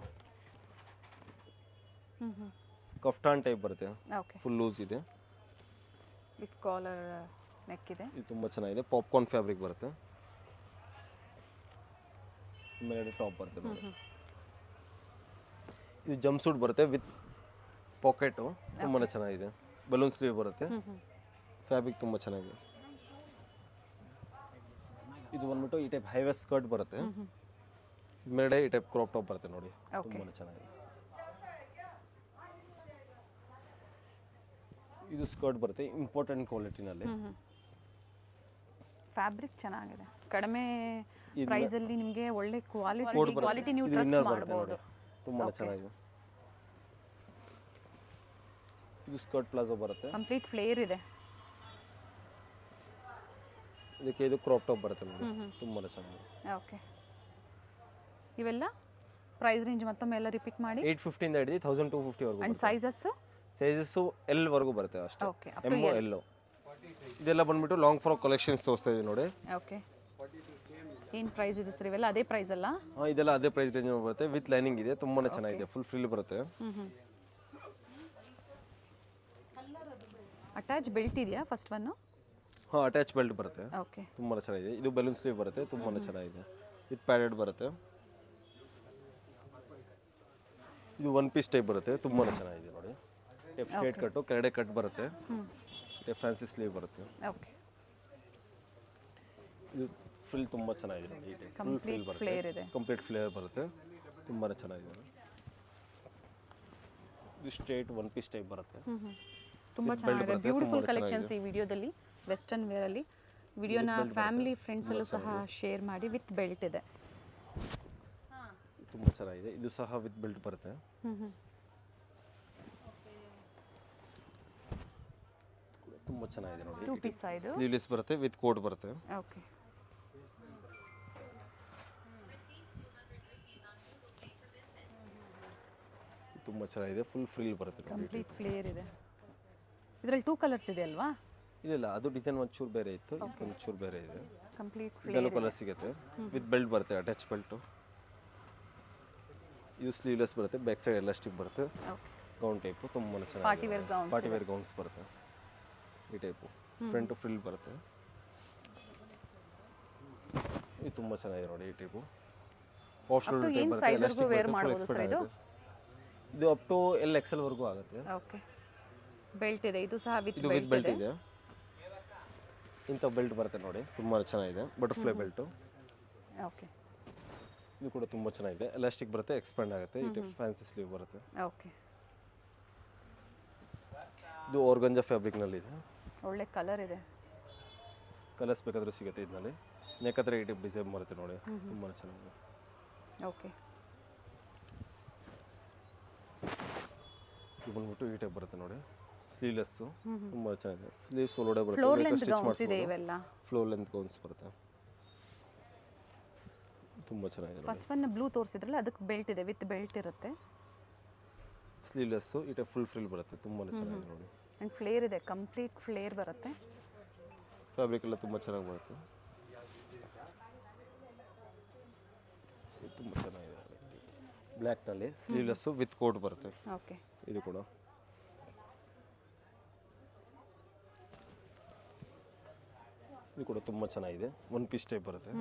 ಕಫ್ಟಾನ್ ಟೈಪ್ ಬರುತ್ತೆ. ಓಕೆ. ಫುಲ್ ಲೂಸ್ ಇದೆ, ವಿತ್ ಕಾಲರ್ ನೆಕ್ ಇದೆ. ಇದು ತುಂಬ ಚೆನ್ನಾಗಿದೆ. ಪಾಪ್ಕಾರ್ನ್ ಫ್ಯಾಬ್ರಿಕ್ ಬರುತ್ತೆ, ಮೇಲ್ಗಡೆ ಟಾಪ್ ಬರುತ್ತೆ ನೋಡಿ. ಇದು ಜಂಪ್ ಸೂಟ್ ಬರುತ್ತೆ ವಿತ್ ಪಾಕೆಟು, ತುಂಬಾ ಚೆನ್ನಾಗಿದೆ. ಬಲೂನ್ ಸ್ಲೀವ್ ಬರುತ್ತೆ, ಫ್ಯಾಬ್ರಿಕ್ ತುಂಬ ಚೆನ್ನಾಗಿದೆ. ಇದು ಬಂದ್ಬಿಟ್ಟು ಈ ಟೈಪ್ ಹೈವೇ ಸ್ಕರ್ಟ್ ಬರುತ್ತೆ, ಮೇಲ್ಗಡೆ ಈ ಟೈಪ್ ಕ್ರಾಪ್ ಟಾಪ್ ಬರುತ್ತೆ ನೋಡಿ, ತುಂಬಾ ಚೆನ್ನಾಗಿದೆ. ಇದು ಸ್ಕರ್ಟ್ ಬರುತ್ತೆ, ಇಂಪಾರ್ಟೆಂಟ್ ಕ್ವಾಲಿಟಿನಲ್ಲಿ. ಫ್ಯಾಬ್ರಿಕ್ ಚೆನ್ನಾಗಿದೆ, ಕಡಿಮೆ ಪ್ರೈಸ್ ಅಲ್ಲಿ ನಿಮಗೆ ಒಳ್ಳೆ ಕ್ವಾಲಿಟಿ ನೀವು ಟ್ರಸ್ಟ್ ಮಾಡಬಹುದು. ತುಂಬಾ ಚೆನ್ನಾಗಿದೆ. ಇದು ಸ್ಕರ್ಟ್ ಪ್ಲಾಜೋ ಬರುತ್ತೆ, ಕಂಪ್ಲೀಟ್ ಫ್ಲೇರ್ ಇದೆ. ಇದಕ್ಕೆ ಇದು ಕ್ರಾಪ್ ಟಾಪ್ ಬರುತ್ತೆ ನೋಡಿ, ತುಂಬಾ ಚೆನ್ನಾಗಿದೆ. ಓಕೆ. ಇವೆಲ್ಲ ಪ್ರೈಸ್ ರೇಂಜ್ ಮತ್ತೊಮ್ಮೆ ಎಲ್ಲ ರಿಪೀಟ್ ಮಾಡಿ. 850 ಇಂದ ಹಿಡಿದು 1250 ವರೆಗೂ. ಅಂಡ್ ಸೈಜಸ್ L ವರೆಗೂ ಬರುತ್ತೆ ಅಷ್ಟೇ. ಓಕೆ. M L. ಇದೆಲ್ಲ ಬಂದ್ಬಿಟ್ಟು ಲಾಂಗ್ ಫ್ರಾಕ್ ಕಲೆಕ್ಷನ್ಸ್ ತೋರಿಸ್ತಾ ಇದೀವಿ ನೋಡಿ. ಓಕೆ. ಏನು ಪ್ರೈಸ್ ಇದೆ ಸರ್ ಇವೆಲ್ಲ? ಅದೇ ಪ್ರೈಸ್ ಅಲ್ಲ? ಹಾಂ, ಇದೆಲ್ಲ ಅದೇ ಪ್ರೈಸ್ ರೇಂಜ್ ಬರುತ್ತೆ, ವಿತ್ ಲೈನಿಂಗ್ ಇದೆ, ತುಂಬಾ ಚೆನ್ನಾಗಿದೆ. ಫುಲ್ ಫ್ರಿಲ್ ಬರುತ್ತೆ. ಅಟ್ಯಾಚ್ ಬೆಲ್ಟ್ ಇದೆಯಾ ಫಸ್ಟ್ ಒನ್? ಹಾಂ, ಅಟ್ಯಾಚ್ ಬೆಲ್ಟ್ ಬರುತ್ತೆ, ಓಕೆ. ತುಂಬಾ ಚೆನ್ನಾಗಿದೆ. ಇದು ಬಲೂನ್ ಸ್ಲೀವ್ ಬರುತ್ತೆ, ತುಂಬಾ ಚೆನ್ನಾಗಿದೆ. ವಿತ್ ಪ್ಯಾಡೆಡ್ ಬರುತ್ತೆ. ಇದು 1 ಪೀಸ್ ಟೈಪ್ ಬರುತ್ತೆ, ತುಂಬಾ ಚೆನ್ನಾಗಿದೆ ನೋಡಿ. ಟೈಪ್ ಸ್ಟ್ರೇಟ್ ಕಟ್ಟು, ಕೆಳಗಡೆ ಕಟ್ ಬರುತ್ತೆ, ಫ್ಯಾನ್ಸಿ ಸ್ಲೀವ್ ಬರುತ್ತೆ. ಓಕೆ. ಇದು ಫುಲ್ ತುಂಬಾ ಚೆನ್ನಾಗಿದೆ ನೋಡಿ. ಈ ಟೈಪ್ ಫುಲ್ ಫ್ರಿಲ್ ಬರುತ್ತೆ, ಕಂಪ್ಲೀಟ್ ಫ್ಲೇರ್ ಬರುತ್ತೆ, ತುಂಬಾ ಚೆನ್ನಾಗಿದೆ. ಇದು ಸ್ಟ್ರೇಟ್ 1 ಪೀಸ್ ಟೈಪ್ ಬರುತ್ತೆ, ತುಂಬಾ ಚೆನ್ನಾಗಿದೆ. ಬ್ಯೂಟಿಫುಲ್ ಕಲೆಕ್ಷನ್ಸ್ ಈ ವಿಡಿಯೋದಲ್ಲಿ, ವೆಸ್ಟರ್ನ್ ವೇರ್ ಅಲ್ಲಿ. ವಿಡಿಯೋನ ಫ್ಯಾಮಿಲಿ ಫ್ರೆಂಡ್ಸ್ ಅಲ್ಲೂ ಸಹ ಶೇರ್ ಮಾಡಿ. ವಿತ್ ಬೆಲ್ಟ್ ಇದೆ, ತುಂಬಾ ಚೆನ್ನಾಗಿದೆ. ಇದು ಸಹ ವಿತ್ ಬೆಲ್ಟ್ ಬರುತ್ತೆ. ತುಂಬಾ ಚೆನ್ನಾಗಿದೆ ನೋಡಿ. 2 ಪೀಸ್ ಸೈಜ್, ಸ್ಲೀವ್ಲೆಸ್ ಬರುತ್ತೆ, ವಿತ್ ಕೋಟ್ ಬರುತ್ತೆ. ಓಕೆ. ತುಂಬಾ ಚೆನ್ನಾಗಿದೆ. ಫುಲ್ ಫ್ರಿಲ್ ಬರುತ್ತೆ ನೋಡಿ. ಕಂಪ್ಲೀಟ್ ಫ್ಲೇರ್ ಇದೆ. ಇದರಲ್ಲಿ 2 ಕಲರ್ಸ್ ಇದೆ ಅಲ್ವಾ? ಇಲ್ಲ, ಅದು ಡಿಸೈನ್ ಒಂಚೂರು ಬೇರೆ ಇತ್ತು, ಇದೊಂದು ಚೂರು ಬೇರೆ ಇದೆ. ಕಂಪ್ಲೀಟ್ ಇದೆಲ್ಲ ಕಲರ್ ಸಿಗುತ್ತೆ, ವಿತ್ ಬೆಲ್ಟ್ ಬರುತ್ತೆ, ಅಟ್ಯಾಚ್ ಬೆಲ್ಟು. ಇದು ಸ್ಲೀವ್ಲೆಸ್ ಬರುತ್ತೆ, ಬ್ಯಾಕ್ ಸೈಡ್ ಎಲಾಸ್ಟಿಕ್ ಬರುತ್ತೆ, ಗೌನ್ ಟೈಪು, ತುಂಬಾ ಚೆನ್ನಾಗಿದೆ. ಪಾರ್ಟಿ ವೇರ್ ಗೌನ್ಸ್ ಬರುತ್ತೆ ಈ ಟೈಪು. ಫ್ರಂಟ್ ಫ್ರಿಲ್ ಬರುತ್ತೆ, ಇದು ತುಂಬಾ ಚೆನ್ನಾಗಿದೆ ನೋಡಿ. ಈ ಟೈಪು ಆಫ್ ಶೋಲ್ಡರ್ ಟೈಪ್ ಬರುತ್ತೆ, ಎಲಾಸ್ಟಿಕ್ ಬರುತ್ತೆ. ಇದು ಅಪ್ ಟು L XL ವರೆಗೂ ಆಗುತ್ತೆ. ಓಕೆ. ಬೆಲ್ಟ್ ಇದೆ, ಇದು ಸಹ ವಿತ್ ಬೆಲ್ಟ್ ಇದೆ. ಇಂಥ ಬೆಲ್ಟ್ ಬರುತ್ತೆ ನೋಡಿ, ತುಂಬಾ ಚೆನ್ನಾಗಿದೆ. Butterfly belt. ಓಕೆ. ಇದು ಕೂಡ ತುಂಬಾ ಚೆನ್ನಾಗಿದೆ, ಎಲಾಸ್ಟಿಕ್ ಬರುತ್ತೆ, ಎಕ್ಸ್ಪ್ಯಾಂಡ್ ಆಗುತ್ತೆ. ಇದು ಫ್ಯಾನ್ಸಿ ಸ್ಲೀವ್ ಬರುತ್ತೆ. ಓಕೆ. ಇದು ಆರ್ಗಂಜಾ ಫ್ಯಾಬ್ರಿಕ್ನಲ್ಲಿ ಇದೆ, ಒಳ್ಳೆ ಕಲರ್ ಇದೆ. ಕಲರ್ಸ್ ಬೇಕಾದರೂ ಸಿಗುತ್ತೆ ಇದರಲ್ಲಿ. ನೆಕ್ ಹತ್ರ ಈ ಟೈಪ್ ಡಿಸೈನ್ ಬರುತ್ತೆ ನೋಡಿ, ತುಂಬಾ ಚೆನ್ನಾಗಿದೆ. ಓಕೆ. ಇದು ಬಂದ್ಬಿಟ್ಟು ಈ ಟೈಪ್ ಬರುತ್ತೆ ನೋಡಿ, ಸ್ಲೀವ್ಲೆಸ್ಸು, ತುಂಬಾ ಚೆನ್ನಾಗಿದೆ. ಸ್ಲೀವ್ಸ್ ಒಳಗಡೆ ಬರುತ್ತೆ, ಫ್ಲೋರ್ ಲೆಂತ್ ಗೌನ್ಸ್ ಇದೆ ಇವೆಲ್ಲ. ಫ್ಲೋರ್ ಲೆಂತ್ ಗೌನ್ಸ್ ಬರುತ್ತೆ, ತುಂಬಾ ಚೆನ್ನಾಗಿದೆ. ಫಸ್ಟ್ ಒನ್ ಬ್ಲೂ ತೋರಿಸಿದ್ರಲ್ಲ, ಅದಕ್ಕೆ ಬೆಲ್ಟ್ ಇದೆ, ವಿತ್ ಬೆಲ್ಟ್ ಇರುತ್ತೆ. ಸ್ಲೀವ್ಲೆಸ್ಸು ಈ ಟೈಪ್ ಫುಲ್ ಫ್ರಿಲ್ ಬರುತ್ತೆ, ತುಂಬಾ ಚೆನ್ನಾಗಿದೆ ನೋಡಿ. ಆ್ಯಂಡ್ ಫ್ಲೇರ್ ಇದೆ, ಕಂಪ್ಲೀಟ್ ಫ್ಲೇರ್ ಬರುತ್ತೆ. ಫ್ಯಾಬ್ರಿಕ್ ಎಲ್ಲ ತುಂಬಾ ಚೆನ್ನಾಗಿ ಬರುತ್ತೆ, ತುಂಬಾ ಚೆನ್ನಾಗಿದೆ. ಬ್ಲ್ಯಾಕ್ನಲ್ಲಿ ಸ್ಲೀವ್ಲೆಸ್ಸು ವಿತ್ ಕೋಟ್ ಬರುತ್ತೆ. ಓಕೆ. ಇದು ಕೂಡ ತುಂಬಾ ಚೆನ್ನಾಗಿದೆ. 1 ಪೀಸ್ ಟೈಪ್ ಬರುತ್ತೆ,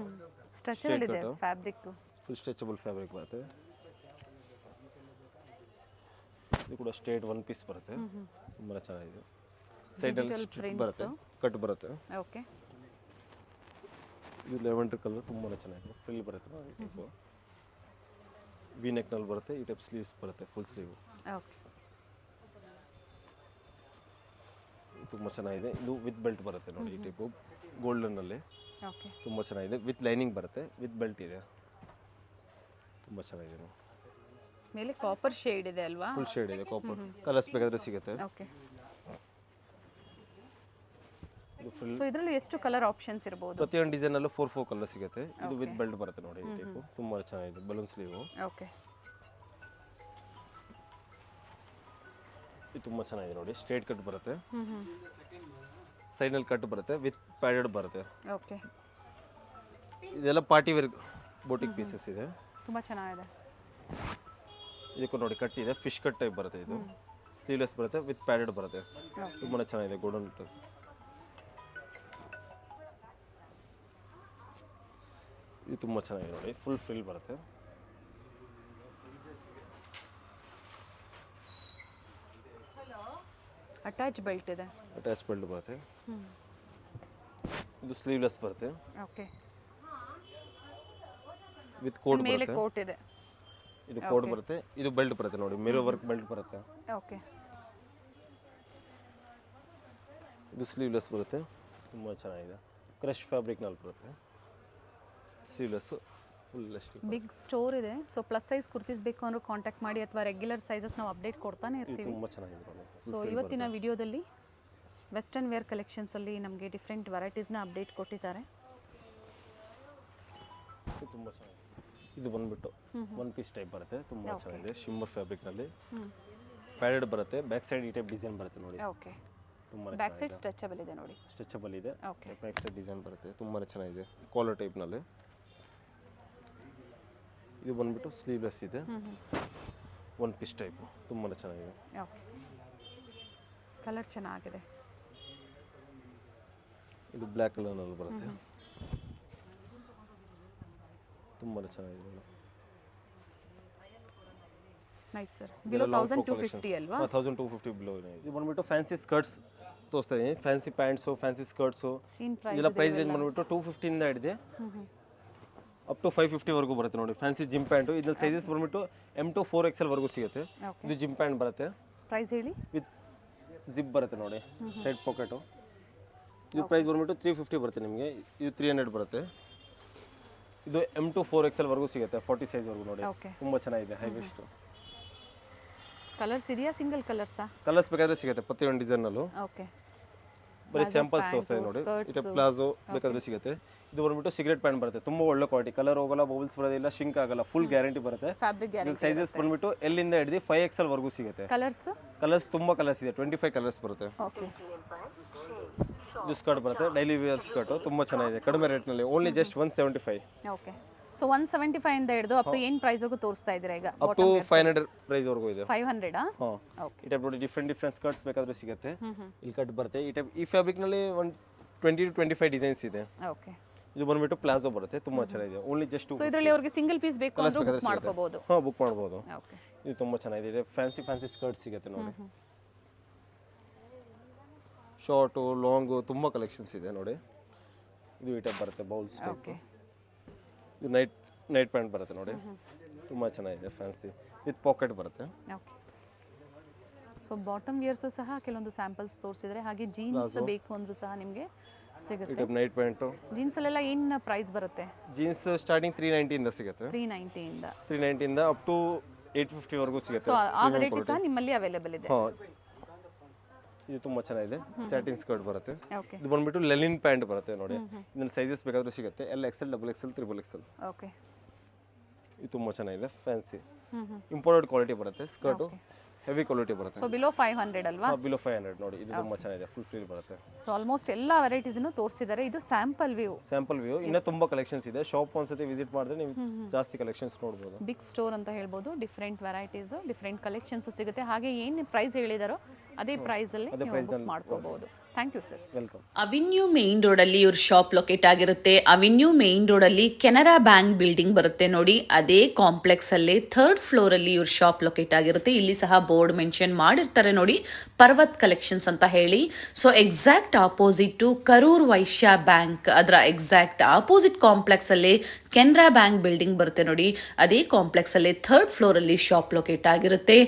ಸ್ಟ್ರೆಚಬಲ್ ಇದೆ ಫ್ಯಾಬ್ರಿಕ್, ಫುಲ್ ಸ್ಟ್ರೆಚಬಲ್ ಫ್ಯಾಬ್ರಿಕ್ ಬರುತ್ತೆ. ಇದು ಕೂಡ ಸ್ಟ್ರೇಟ್ 1 ಪೀಸ್ ಬರುತ್ತೆ, ತುಂಬಾ ಚೆನ್ನಾಗಿದೆ. ಸೈಡಲ್ಲಿ ಸ್ಟ್ರಿಪ್ ಬರುತ್ತೆ, ಕಟ್ ಬರುತ್ತೆ. ಓಕೆ. ಇದು ಲೆವೆಂಡರ್ ಕಲರ್, ತುಂಬಾ ಚೆನ್ನಾಗಿದೆ. ಫ್ರಿಲ್ ಬರುತ್ತೆ ನೋಡಿ. ವಿ ನೆಕ್ನಲ್ಲಿ ಬರುತ್ತೆ. ಈ ಟೈಪ್ ಸ್ಲೀವ್ಸ್ ಬರುತ್ತೆ, ಫುಲ್ ಸ್ಲೀವ್. ಓಕೆ. ತುಂಬ ಚೆನ್ನಾಗಿದೆ. ಇದು ವಿತ್ ಬೆಲ್ಟ್ ಬರುತ್ತೆ ನೋಡಿ, ಈ ಟೈಪು ಗೋಲ್ಡನ್ನಲ್ಲಿ ಓಕೆ. ತುಂಬ ಚೆನ್ನಾಗಿದೆ. ವಿತ್ ಲೈನಿಂಗ್ ಬರುತ್ತೆ, ವಿತ್ ಬೆಲ್ಟ್ ಇದೆ, ತುಂಬ ಚೆನ್ನಾಗಿದೆ ನೋಡಿ. ಮೇಲೆ ಕಾಪರ್ ಶೇಡ್ ಇದೆ ಅಲ್ವಾ? ಫುಲ್ ಶೇಡ್ ಇದೆ, ಕಾಪರ್. ಕಲರ್ಸ್ ಬೇಕಾದರೆ ಸಿಗುತ್ತೆ. ಓಕೆ. ಇದು ಫುಲ್ ಸೊ ಇದರಲ್ಲಿ ಎಷ್ಟು ಕಲರ್ ಆಪ್ಷನ್ಸ್ ಇರಬಹುದು? ಪ್ರತಿಯೊಂದು ಡಿಸೈನಲ್ಲೂ 4 ಕಲರ್ ಸಿಗುತ್ತೆ. ಇದು ವಿತ್ ಬೆಲ್ಟ್ ಬರುತ್ತೆ ನೋಡಿ, ಈ ಟೈಪು ತುಂಬ ಚೆನ್ನಾಗಿದೆ. Balloon sleeve. ಓಕೆ. ಇದು ತುಂಬ ಚೆನ್ನಾಗಿದೆ ನೋಡಿ. ಸ್ಟ್ರೇಟ್ ಕಟ್ ಬರುತ್ತೆ, ಸೈಡ್ನಲ್ಲಿ ಕಟ್ ಬರುತ್ತೆ, ವಿತ್ ಪ್ಯಾಡೆಡ್ ಬರುತ್ತೆ. ಓಕೆ. ಇದೆಲ್ಲ ಪಾರ್ಟಿ ವೇರ್ ಬೋಟಿಕ್ ಪೀಸಸ್ ಇದೆ. ತುಂಬ ಚೆನ್ನಾಗಿದೆ. ಇದಕ್ಕೂ ನೋಡಿ ಕಟ್ ಇದೆ, ಫಿಶ್ ಕಟ್ ಟೈಪ್ ಬರುತ್ತೆ. ಇದು ಸ್ಲೀವ್ಲೆಸ್ ಬರುತ್ತೆ, ವಿತ್ ಪ್ಯಾಡೆಡ್ ಬರುತ್ತೆ. ತುಂಬಾ ಚೆನ್ನಾಗಿದೆ. ಗೋಲ್ಡನ್ ಇದು ತುಂಬ ಚೆನ್ನಾಗಿದೆ ನೋಡಿ. ಫುಲ್ ಫ್ರಿಲ್ ಬರುತ್ತೆ. ಅಟ್ಯಾಚ್ ಬೆಲ್ಟ್ ಇದೆ. ಅಟ್ಯಾಚ್ ಬೆಲ್ಟ್ ಬರುತ್ತೆ. ಇದು ಸ್ಲೀವ್ಲೆಸ್ ಬರುತ್ತೆ. ಓಕೆ. ವಿತ್ ಕೋಟ್ ಮೇಲೆ ಬರುತ್ತೆ. ಕೋಟ್ ಇದೆ. ಇದು ಕೋಟ್ ಬರುತ್ತೆ. ಇದು ಬೆಲ್ಟ್ ಬರುತ್ತೆ ನೋಡಿ, ಮಿರರ್ ವರ್ಕ್ ಬೆಲ್ಟ್ ಬರುತ್ತೆ. ಓಕೆ. ಇದು ಸ್ಲೀವ್ಲೆಸ್ ಬರುತ್ತೆ. ತುಂಬ ಚೆನ್ನಾಗಿದೆ. ಕ್ರಶ್ ಫ್ಯಾಬ್ರಿಕ್ನಲ್ಲಿ ಬರುತ್ತೆ. ಸ್ಲೀವ್ಲೆಸ್ ಫುಲ್ ಲೆಸ್ಟ್. ಬಿಗ್ ಸ್ಟೋರ್ ಇದೆ. ಸೊ ಪ್ಲಸ್ ಸೈಜ್ ಕುರ್ತೀಸ್ ಬೇಕು ಅಂದ್ರೆ ಕಾಂಟ್ಯಾಕ್ಟ್ ಮಾಡಿ, ಅಥವಾ ರೆಗ್ಯುಲರ್ ಸೈಜಸ್ ನಾವು ಅಪ್ಡೇಟ್ ಕೊಡ್ತಾನೆ ಇರ್ತೀವಿ. ತುಂಬ ಚೆನ್ನಾಗಿದೆ ನೋಡಿ. ಸೊ ಇವತ್ತಿನ ವಿಡಿಯೋದಲ್ಲಿ ವೆಸ್ಟರ್ನ್ ವೇರ್ ಕಲೆಕ್ಷನ್ಸಲ್ಲಿ ನಮಗೆ ಡಿಫ್ರೆಂಟ್ ವೆರೈಟೀಸ್ನ ಅಪ್ಡೇಟ್ ಕೊಟ್ಟಿದ್ದಾರೆ. ತುಂಬ ಚೆನ್ನಾಗಿದೆ. ಇದು ಬಂದ್ಬಿಟ್ಟು ಒನ್ ಪೀಸ್ ಟೈಪ್ ಬರುತ್ತೆ. ತುಂಬ ಚೆನ್ನಾಗಿದೆ. ಶಿಮ್ಮರ್ ಫ್ಯಾಬ್ರಿಕ್ನಲ್ಲಿ ಪ್ಯಾಡೆಡ್ ಬರುತ್ತೆ. ಬ್ಯಾಕ್ ಸೈಡ್ ಈ ಟೈಪ್ ಡಿಸೈನ್ ಬರುತ್ತೆ ನೋಡಿ. ಓಕೆ. ತುಂಬ ಬ್ಯಾಕ್ ಸೈಡ್ ಸ್ಟ್ರೆಚಬಲ್ ಇದೆ ನೋಡಿ. ಸ್ಟ್ರೆಚಬಲ್ ಇದೆ. ಓಕೆ. ಬ್ಯಾಕ್ ಸೈಡ್ ಡಿಸೈನ್ ಬರುತ್ತೆ. ತುಂಬ ಚೆನ್ನಾಗಿದೆ. ಕಾಲರ್ ಟೈಪ್ನಲ್ಲಿ. ಇದು ಬಂದ್ಬಿಟ್ಟು ಸ್ಲೀವ್ಲೆಸ್ ಇದೆ. ಒನ್ ಪೀಸ್ ಟೈಪು ತುಂಬ ಚೆನ್ನಾಗಿದೆ. ಓಕೆ. ಕಲರ್ ಚೆನ್ನಾಗಿದೆ. ಇದು ಬ್ಲ್ಯಾಕ್ ಕಲರ್ನಲ್ಲಿ ಬರುತ್ತೆ. ತುಂಬ ಚೆನ್ನಾಗಿದೆ. Nice sir. ಬಿಲೋ 1250 ಅಲ್ವಾ? 1250 ಬಿಲೋ ಇದೆ. ಇದು ಬಂದ್ಬಿಟ್ಟು ಫ್ಯಾನ್ಸಿ ಸ್ಕರ್ಟ್ಸ್ ತೋರಿಸ್ತಾ ಇದ್ದೀನಿ. Fancy pants, fancy skirts. ಇದೆಲ್ಲ ಪ್ರೈಸ್ ರೇಂಜ್ ಬಂದ್ಬಿಟ್ಟು 250 ಇಂದ ಹಿಡಿದು ಅಪ್ ಟು 550 ವರೆಗೂ ಬರುತ್ತೆ ನೋಡಿ. Fancy gym pant. ಇದ್ರಲ್ಲಿ ಸೈಜಸ್ ಬಂದ್ಬಿಟ್ಟು M to 4XL ವರೆಗೂ ಸಿಗುತ್ತೆ. ಇದು ಜಿಮ್ ಪ್ಯಾಂಟ್ ಬರುತ್ತೆ. ಪ್ರೈಸ್ ಹೇಳಿ. ವಿತ್ ಜಿಪ್ ಬರುತ್ತೆ ನೋಡಿ, ಸೈಡ್ ಪಾಕೆಟು. ಇದು ಪ್ರೈಸ್ ಬಂದ್ಬಿಟ್ಟು 350 ಬರುತ್ತೆ ನಿಮಗೆ. ಇದು 300 ಬರುತ್ತೆ. ಇದು M to 4XL ವರೆಗೂ ಸಿಗುತ್ತೆ, 40 ಸೈಜ್ ವರೆಗೂ ನೋಡಿ. ಓಕೆ. ತುಂಬ ಚೆನ್ನಾಗಿದೆ. High waste. ಕಲರ್ಸ್ ಇದೆಯಾ? ಸಿಂಗಲ್ ಕಲರ್ಸಾ? ಕಲರ್ಸ್ ಬೇಕಾದ್ರೆ ಸಿಗುತ್ತೆ ಪ್ರತಿಯೊಂದು ಡಿಸೈನಲ್ಲೂ. ಓಕೆ. ಬರೀ ಸ್ಯಾಂಪಲ್ಸ್ ತೋರಿಸ್ತಾ ಇದೆ ನೋಡಿ. ಇದು ಪ್ಲಾಜೋ ಬೇಕಾದ್ರೆ ಸಿಗುತ್ತೆ. ಇದು ಬಂದ್ಬಿಟ್ಟು ಸಿಗರೇಟ್ ಪ್ಯಾಂಟ್ ಬರುತ್ತೆ. ತುಂಬ ಒಳ್ಳೆ ಕ್ವಾಲಿಟಿ. ಕಲರ್ ಹೋಗಲ್ಲ, ಬಬಲ್ಸ್ ಬರೋದಿಲ್ಲ, ಶಿಂಕ್ ಆಗಲ್ಲ. ಫುಲ್ ಗ್ಯಾರಂಟಿ ಬರುತ್ತೆ. Fabric guarantee. ಸೈಜಸ್ ಬಂದ್ಬಿಟ್ಟು L ಇಂದ ಹಿಡಿದು 5XL ವರೆಗೂ ಸಿಗುತ್ತೆ. ಕಲರ್ಸ್ ತುಂಬ ಕಲರ್ಸ್ ಇದೆ. 25 ಕಲರ್ಸ್ ಬರುತ್ತೆ. ಓಕೆ. ಇದು ಸ್ಕರ್ಟ್ ಬರುತ್ತೆ, ಡೈಲಿ ವೇರ್ ಸ್ಕರ್ಟ್. ತುಂಬ ಚೆನ್ನಾಗಿದೆ. ಕಡಿಮೆ ರೇಟ್ನಲ್ಲಿ. Only just 175. ಓಕೆ. ಸೊ 175 ಇಂದ ಹಿಡಿದು ಅಪ್ ಟು ಏನು ಪ್ರೈಸ್ ವರೆಗೂ ತೋರಿಸ್ತಾ ಇದ್ದೀರಾ ಈಗ? ಅಪ್ ಟು 500 ಪ್ರೈಸ್ ವರೆಗೂ ಇದೆ. 500 ಹಾಂ. ಓಕೆ. ಈ ಟೈಪ್ ನೋಡಿ, ಡಿಫ್ರೆಂಟ್ ಸ್ಕರ್ಟ್ಸ್ ಬೇಕಾದರೂ ಸಿಗುತ್ತೆ. ಇಲ್ಲಿ ಕಟ್ ಬರುತ್ತೆ. ಈ ಟೈಪ್ ಈ ಫ್ಯಾಬ್ರಿಕ್ನಲ್ಲಿ ಒಂದು 20 to 25 ಡಿಸೈನ್ಸ್ ಇದೆ. ಓಕೆ. ಇದು ಬಂದ್ಬಿಟ್ಟು ಪ್ಲಾಜೋ ಬರುತ್ತೆ. ತುಂಬ ಚೆನ್ನಾಗಿದೆ. ಓನ್ಲಿ ಜಸ್ಟ್ ಸೊ ಇದರಲ್ಲಿ ಅವರಿಗೆ ಸಿಂಗಲ್ ಪೀಸ್ ಬೇಕು ಅಂದ್ರೆ ಬುಕ್ ಮಾಡ್ಕೋಬಹುದು. ಹಾಂ, ಬುಕ್ ಮಾಡ್ಬೋದು. ಓಕೆ. ಇದು ತುಂಬ ಚೆನ್ನಾಗಿದೆ. ಫ್ಯಾನ್ಸಿ ಸ್ಕರ್ಟ್ ಸಿಗುತ್ತೆ ನೋಡಿ. ಶಾರ್ಟು, ಲಾಂಗು ತುಂಬ ಕಲೆಕ್ಷನ್ಸ್ ಇದೆ ನೋಡಿ. ಇದು ಈ ಟೈಪ್ ಬರುತ್ತೆ, ಬೌಲ್ಸ್ ಟೈಪ್. ಓಕೆ. ಇದು ನೈಟ್ ಪ್ಯಾಂಟ್ ಬರುತ್ತೆ ನೋಡಿ. ತುಂಬ ಚೆನ್ನಾಗಿದೆ. ಫ್ಯಾನ್ಸಿ ವಿತ್ ಪಾಕೆಟ್ ಬರುತ್ತೆ. ಓಕೆ. ಸೊ ಬಾಟಮ್ ವಿಯರ್ಸು ಸಹ ಕೆಲವೊಂದು ಸ್ಯಾಂಪಲ್ಸ್ ತೋರಿಸಿದ್ರೆ, ಹಾಗೆ ಜೀನ್ಸ್ ಬೇಕು ಅಂದ್ರೂ ಸಹ ನಿಮಗೆ ಈ ಸಿಗುತ್ತೆ. Type night pant. ಜೀನ್ಸಲ್ಲೆಲ್ಲ ಏನು ಪ್ರೈಸ್ ಬರುತ್ತೆ? ಜೀನ್ಸ್ ಸ್ಟಾರ್ಟಿಂಗ್ 390 ಇಂದ ಸಿಗುತ್ತೆ. 390 ಇಂದ 390 ಇಂದ ಅಪ್ ಟು 850 ವರೆಗೂ ಸಿಗುತ್ತೆ. ಸೊ ಆ ವೆರೈಟಿ ಸಹ ನಿಮ್ಮಲ್ಲಿ ಅವೈಲೇಬಲ್ ಇದೆ. ಹಾಂ. ಇದು ತುಂಬ ಚೆನ್ನಾಗಿದೆ. ಸ್ಯಾಟಿನ್ ಸ್ಕರ್ಟ್ ಬರುತ್ತೆ. ಓಕೆ. ಇದು ಬಂದ್ಬಿಟ್ಟು ಲೆನಿನ್ ಪ್ಯಾಂಟ್ ಬರುತ್ತೆ ನೋಡಿ. ಇದನ್ನ ಸೈಜಸ್ ಬೇಕಾದರೂ ಸಿಗುತ್ತೆ. LXL, XXL, XXL. ಓಕೆ. ಇದು ತುಂಬ ಚೆನ್ನಾಗಿದೆ. ಫ್ಯಾನ್ಸಿ ಇಂಪೋರ್ಟೆಡ್ ಕ್ವಾಲಿಟಿ ಬರುತ್ತೆ. ಸ್ಕರ್ಟು ಹೆವಿ ಕ್ವಾಲಿಟಿ ಬರುತ್ತೆ. ಸೊ ಬಿಲೋ 500 ಅಲ್ವಾ? ಬಿಲೋ 500 ನೋಡಿ. ಇದು ತುಂಬ ಚೆನ್ನಾಗಿದೆ. ಫುಲ್ ಫ್ರೀ ಬರುತ್ತೆ. ಸೊ ಆಲ್ಮೋಸ್ಟ್ ಎಲ್ಲ ವೆರೈಟೀಸ್ನು ತೋರಿಸಿದ್ದಾರೆ. ಇದು ಸ್ಯಾಂಪಲ್ ವ್ಯೂ. ಇನ್ನೂ ತುಂಬ ಕಲೆಕ್ಷನ್ಸ್ ಇದೆ. ಶಾಪ್ ಒಂದ್ಸತಿ ವಿಸಿಟ್ ಮಾಡಿದ್ರೆ ನೀವು ಜಾಸ್ತಿ ಕಲೆಕ್ಷನ್ಸ್ ನೋಡ್ಬೋದು. ಬಿಗ್ ಸ್ಟೋರ್ ಅಂತ ಹೇಳ್ಬೋದು. ಡಿಫ್ರೆಂಟ್ ವೆರೈಟೀಸ್, ಡಿಫ್ರೆಂಟ್ ಕಲೆಕ್ಷನ್ಸ್ ಸಿಗುತ್ತೆ. ಹಾಗೆ ಏನು ಪ್ರೈಸ್ ಹೇಳಿದಾರೋ ಅದೇ ಪ್ರೈಸಲ್ಲಿ ನೀವು ಬುಕ್ ಮಾಡ್ಕೋಬಹುದು. Thank you sir. Welcome. Avenue main road ಅಲ್ಲಿ ಇವ್ರ ಶಾಪ್ ಲೊಕೇಟ್ ಆಗಿರುತ್ತೆ. ಅವಿನ್ಯೂ ಮೇನ್ ರೋಡ್ ಅಲ್ಲಿ ಕೆನರಾ ಬ್ಯಾಂಕ್ ಬಿಲ್ಡಿಂಗ್ ಬರುತ್ತೆ ನೋಡಿ, ಅದೇ ಕಾಂಪ್ಲೆಕ್ಸ್ ಅಲ್ಲಿ 3rd ಫ್ಲೋರ್ ಅಲ್ಲಿ ಇವ್ರ ಶಾಪ್ ಲೊಕೇಟ್ ಆಗಿರುತ್ತೆ. ಇಲ್ಲಿ ಸಹ ಬೋರ್ಡ್ ಮೆನ್ಷನ್ ಮಾಡಿರ್ತಾರೆ ನೋಡಿ, ಪರ್ವತ್ ಕಲೆಕ್ಷನ್ಸ್ ಅಂತ ಹೇಳಿ. So exact opposite to Karur Vysya bank, ಅದರ ಎಕ್ಸಾಕ್ಟ್ ಆಪೋಸಿಟ್ ಕಾಂಪ್ಲೆಕ್ಸ್ ಅಲ್ಲಿ ಕೆನರಾ ಬ್ಯಾಂಕ್ ಬಿಲ್ಡಿಂಗ್ ಬರುತ್ತೆ ನೋಡಿ, ಅದೇ ಕಾಂಪ್ಲೆಕ್ಸ್ ಅಲ್ಲಿ 3rd ಫ್ಲೋರ್ ಅಲ್ಲಿ ಶಾಪ್ ಲೊಕೇಟ್ ಆಗಿರುತ್ತೆ.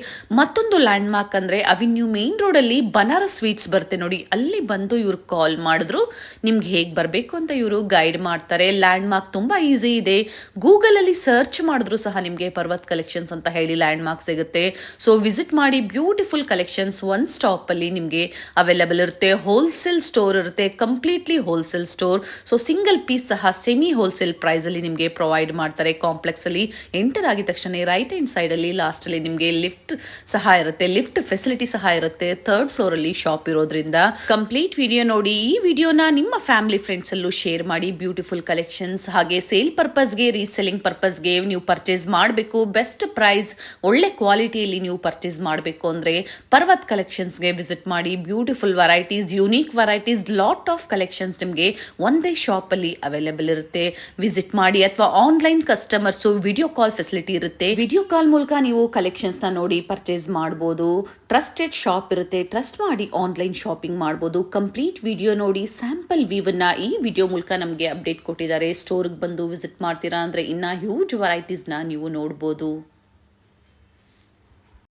ಮತ್ತೊಂದು ಲ್ಯಾಂಡ್ ಮಾರ್ಕ್ ಅಂದ್ರೆ ಅವಿನ್ಯೂ ಮೇನ್ ರೋಡ್ ಅಲ್ಲಿ ಬನಾರಸ್ ಸ್ವೀಟ್ಸ್ ಬರುತ್ತೆ ನೋಡಿ, ಅಲ್ಲಿ ಬಂದು ಇವ್ರು ಕಾಲ್ ಮಾಡಿದ್ರು ನಿಮ್ಗೆ ಹೇಗೆ ಬರಬೇಕು ಅಂತ ಇವರು ಗೈಡ್ ಮಾಡ್ತಾರೆ. ಲ್ಯಾಂಡ್ ಮಾರ್ಕ್ ತುಂಬಾ ಈಸಿ ಇದೆ, ಗೂಗಲ್ ಅಲ್ಲಿ ಸರ್ಚ್ ಮಾಡಿದ್ರು ಸಹ ನಿಮಗೆ ಪರ್ವತ್ ಕಲೆಕ್ಷನ್ಸ್ ಅಂತ ಹೇಳಿ ಲ್ಯಾಂಡ್ ಮಾರ್ಕ್ ಸಿಗುತ್ತೆ. ಸೊ ವಿಸಿಟ್ ಮಾಡಿ, ಬ್ಯೂಟಿಫುಲ್ ಕಲೆಕ್ಷನ್ಸ್ ಒನ್ ಸ್ಟಾಪ್ ಅಲ್ಲಿ ನಿಮಗೆ ಅವೈಲೇಬಲ್ ಇರುತ್ತೆ. ಹೋಲ್ಸೇಲ್ ಸ್ಟೋರ್ ಇರುತ್ತೆ, completely wholesale store. So single piece ಸಹ ಸೆಮಿ ಹೋಲ್ಸೇಲ್ ಪ್ರೈಸ್ ಅಲ್ಲಿ ನಿಮಗೆ ಪ್ರೊವೈಡ್ ಮಾಡ್ತಾರೆ. ಕಾಂಪ್ಲೆಕ್ಸ್ ಅಲ್ಲಿ ಎಂಟರ್ ಆಗಿದ ತಕ್ಷಣ ರೈಟ್ ಹ್ಯಾಂಡ್ ಸೈಡ್ ಅಲ್ಲಿ ಲಾಸ್ಟ್ ಅಲ್ಲಿ ನಿಮಗೆ ಲಿಫ್ಟ್ ಸಹ ಇರುತ್ತೆ, ಲಿಫ್ಟ್ ಫೆಸಿಲಿಟಿ ಸಹ ಇರುತ್ತೆ. 3rd ಫ್ಲೋರ್ ಅಲ್ಲಿ ಶಾಪ್ ಇರೋದ್ರಿಂದ ಕಂಪ್ಲೀಟ್ ವಿಡಿಯೋ ನೋಡಿ. ಈ ವಿಡಿಯೋನ ನಿಮ್ಮ ಫ್ಯಾಮಿಲಿ ಫ್ರೆಂಡ್ಸ್ ಅಲ್ಲೂ ಶೇರ್ ಮಾಡಿ. ಬ್ಯೂಟಿಫುಲ್ ಕಲೆಕ್ಷನ್ಸ್, ಹಾಗೆ ಸೇಲ್ ಪರ್ಪಸ್ಗೆ, ರೀಸೆಲ್ಲಿಂಗ್ ಪರ್ಪಸ್ಗೆ ನೀವು ಪರ್ಚೇಸ್ ಮಾಡಬೇಕು, ಬೆಸ್ಟ್ ಪ್ರೈಸ್ ಒಳ್ಳೆ ಕ್ವಾಲಿಟಿಯಲ್ಲಿ ನೀವು ಪರ್ಚೇಸ್ ಮಾಡಬೇಕು ಅಂದ್ರೆ ಪರ್ವತ್ ಕಲೆಕ್ಷನ್ಸ್ಗೆ ವಿಸಿಟ್ ಮಾಡಿ. Beautiful varieties, unique varieties, lot of collections ನಿಮಗೆ ಒಂದೇ ಶಾಪ್ ಅಲ್ಲಿ ಅವೈಲೇಬಲ್ ಇರುತ್ತೆ. ವಿಸಿಟ್ ಮಾಡಿ. ಅಥವಾ online customers video call facility ಇರುತ್ತೆ, ವಿಡಿಯೋ ಕಾಲ್ ಮೂಲಕ ನೀವು ಕಲೆಕ್ಷನ್ಸ್ ನ ನೋಡಿ ಪರ್ಚೇಸ್ ಮಾಡಬಹುದು. ಟ್ರಸ್ಟೆಡ್ ಶಾಪ್ ಇರುತ್ತೆ, ಟ್ರಸ್ಟ್ ಮಾಡಿ ಆನ್ಲೈನ್ ಶಾಪಿಂಗ್ ಮಾಡಬಹುದು. ಕಂಪ್ಲೀಟ್ ವಿಡಿಯೋ ನೋಡಿ, ಸ್ಯಾಂಪಲ್ ವ್ಯೂವನ್ನ ಈ ವಿಡಿಯೋ ಮೂಲಕ ನಮಗೆ ಅಪ್ಡೇಟ್ ಕೊಟ್ಟಿದ್ದಾರೆ. ಸ್ಟೋರ್ಗೆ ಬಂದು ವಿಸಿಟ್ ಮಾಡ್ತೀರಾ ಅಂದ್ರೆ ಇನ್ನ ಹ್ಯೂಜ್ ವೆರೈಟೀಸ್ ನ ನೀವು ನೋಡಬಹುದು.